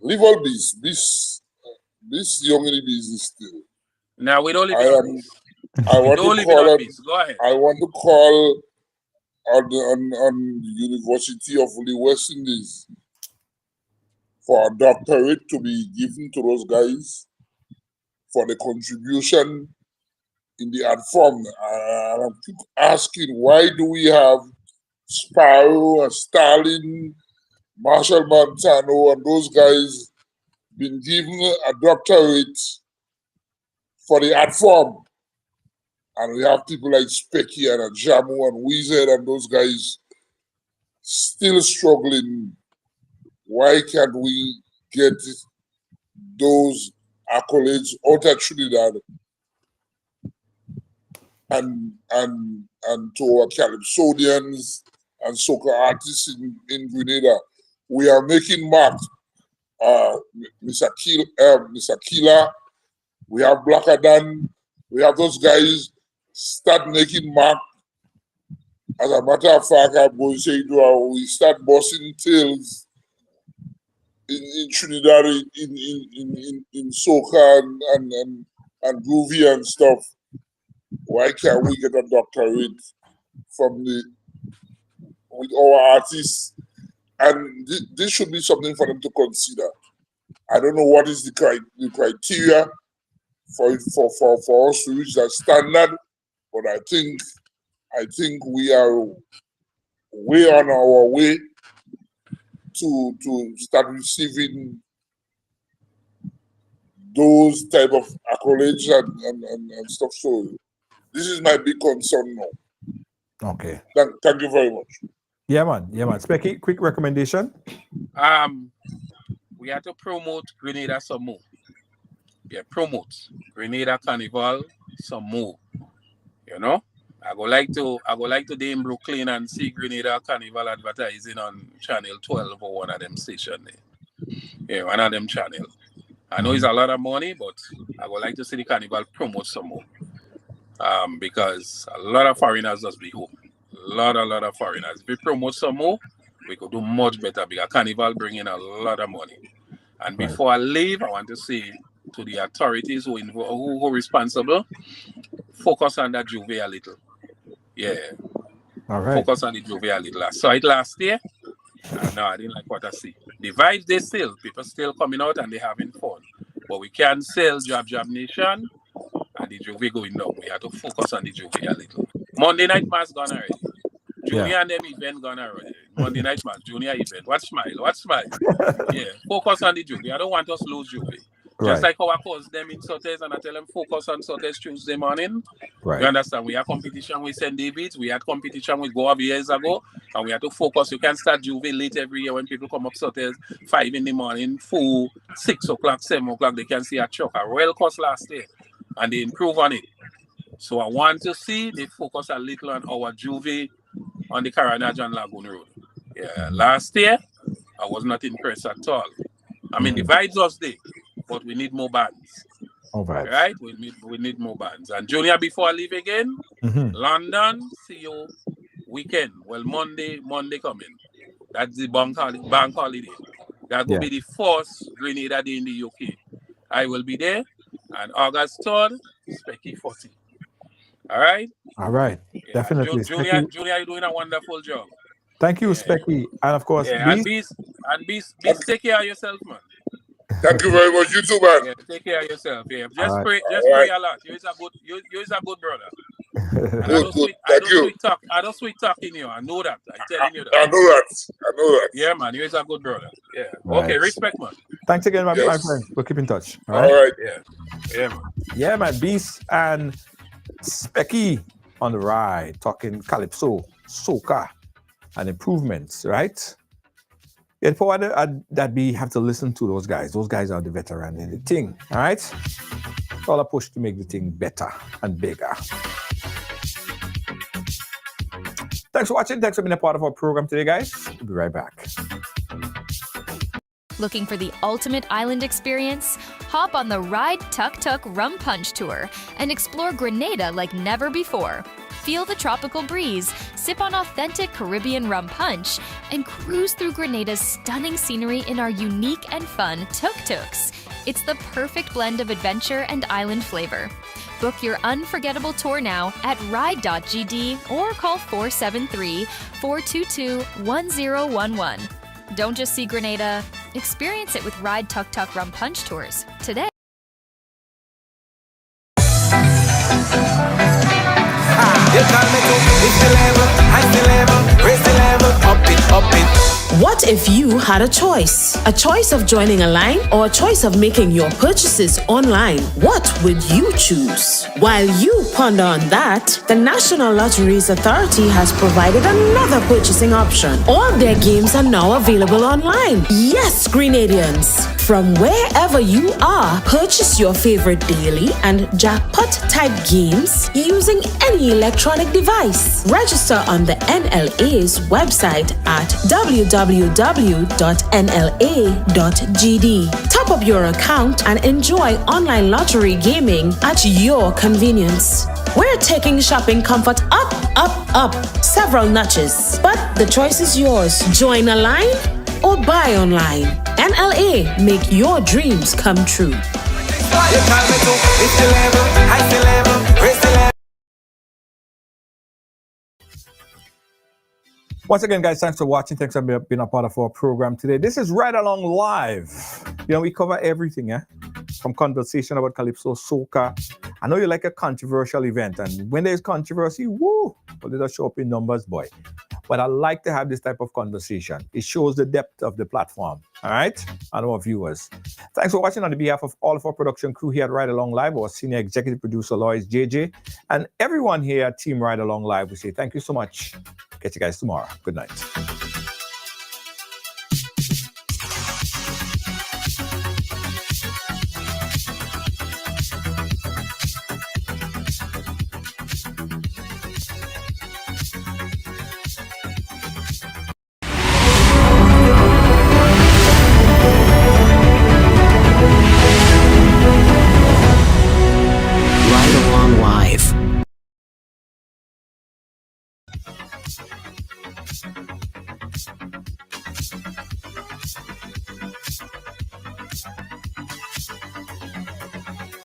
leave all this young in the business still. Now we don't live in I want to call on the University of the West Indies for a doctorate to be given to those guys for the contribution in the art form. And I keep asking, why do we have Sparrow and Stalin, Marshall Montano, and those guys been given a doctorate for the art form? And we have people like Specky and Jamu and Wizard and those guys still struggling. Why can't we get those accolades out of Trinidad and to our Calypsonians and soca artists in Grenada? We are making mark. Mr. Kila, we have Blacker Dan, we have those guys start making mark. As a matter of fact, I'm going to say we start busting tails in Trinidad, in soca and groovy and stuff. Why can't we get a doctorate with our artists? And this should be something for them to consider. I don't know what is the criteria for us to reach that standard, but I think we are way on our way to start receiving those type of accolades and stuff. So this is my big concern now. Okay. Thank you very much. Yeah, man. Specky, quick recommendation. We have to promote Grenada some more. Yeah, promote Grenada Carnival some more. You know, I go like to be in Brooklyn and see Grenada Carnival advertising on Channel 12 or one of them stations there. Yeah, one of them channel. I know it's a lot of money, but I would like to see the Carnival promote some more. Because a lot of foreigners just be home. A lot of foreigners. If we promote some more, we could do much better because Carnival bring in a lot of money. And before I leave, I want to say to the authorities who are responsible, focus on that Juve a little. Yeah. All right. Focus on the Juve a little. I saw it last year. No, I didn't like what I see. The vibes, people still coming out and they having fun. But we can't sell Jab Nation and the Juve going down. We have to focus on the Juve a little. Monday Night Mass gone already. Junior and them event gone already. Monday Night Mass, Junior event. What smile? Yeah, focus on the Juve. I don't want us to lose Juve. Just like how I cause them in Sotes and I tell them focus on Sotes Tuesday morning. Right. You understand? We have competition with St. David's. We had competition with Goa years ago. And we have to focus. You can't start Juve late every year when people come up Sotes 5 in the morning, 4, 6 o'clock, 7 o'clock. They can see a truck. A Royal cost last year. And they improve on it. So I want to see they focus a little on our Juve on the Caranajan Lagoon Road. Yeah, last year, I was not impressed at all. I mean, the vibes was there, but we need more bands. All right. Right? We need more bands. And Junior, before I leave again, London, see you weekend. Well, Monday coming. That's the bank holiday. That will be the first Grenada Day in the UK. I will be there. And August 3rd, Specky 40. All right? All right. Yeah. Definitely. Junior, you're doing a wonderful job. Thank you, Specky. And of course, Beast, take care of yourself, man. Thank you very much. You too, man. Yeah, take care of yourself. Yeah, just pray a lot. You're a good brother. I don't sweet talking you. I know that. I'm telling you that. I know that. Yeah, man. You're a good brother. Yeah. Right. Okay, respect, man. Thanks again, my friend. We'll keep in touch. All right. Yeah, man. Yeah, man. Beast and Specky on the ride, talking Calypso, soca, and improvements, right? Yeah, for that we have to listen to those guys. Those guys are the veteran in the thing, all right? It's all a push to make the thing better and bigger. Thanks for watching. Thanks for being a part of our program today, guys. We'll be right back. Looking for the ultimate island experience? Hop on the Ride Tuk Tuk Rum Punch Tour and explore Grenada like never before. Feel the tropical breeze, sip on authentic Caribbean rum punch, and cruise through Grenada's stunning scenery in our unique and fun tuk-tuks. It's the perfect blend of adventure and island flavor. Book your unforgettable tour now at ride.gd or call 473-422-1011. Don't just see Grenada, experience it with Ride Tuk Tuk Rum Punch Tours today. What if you had a choice? A choice of joining a line or a choice of making your purchases online? What would you choose? While you ponder on that, the National Lotteries Authority has provided another purchasing option. All their games are now available online. Yes, Grenadians! From wherever you are, purchase your favorite daily and jackpot type games using any electronic device. Register on the NLA's website at www.nla.gd. Top up your account and enjoy online lottery gaming at your convenience. We're taking shopping comfort up several notches, but the choice is yours. Join a line or buy online. NLA, make your dreams come true. Once again, guys, thanks for watching. Thanks for being a part of our program today. This is Ride Along Live. You know, we cover everything, from conversation about Calypso, soca. I know you like a controversial event, and when there's controversy, woo, well, it'll show up in numbers, boy. But I like to have this type of conversation. It shows the depth of the platform, all right, and our viewers. Thanks for watching. On behalf of all of our production crew here at Ride Along Live, our senior executive producer, Lois JJ, and everyone here at Team Ride Along Live, we say thank you so much. Catch you guys tomorrow. Good night.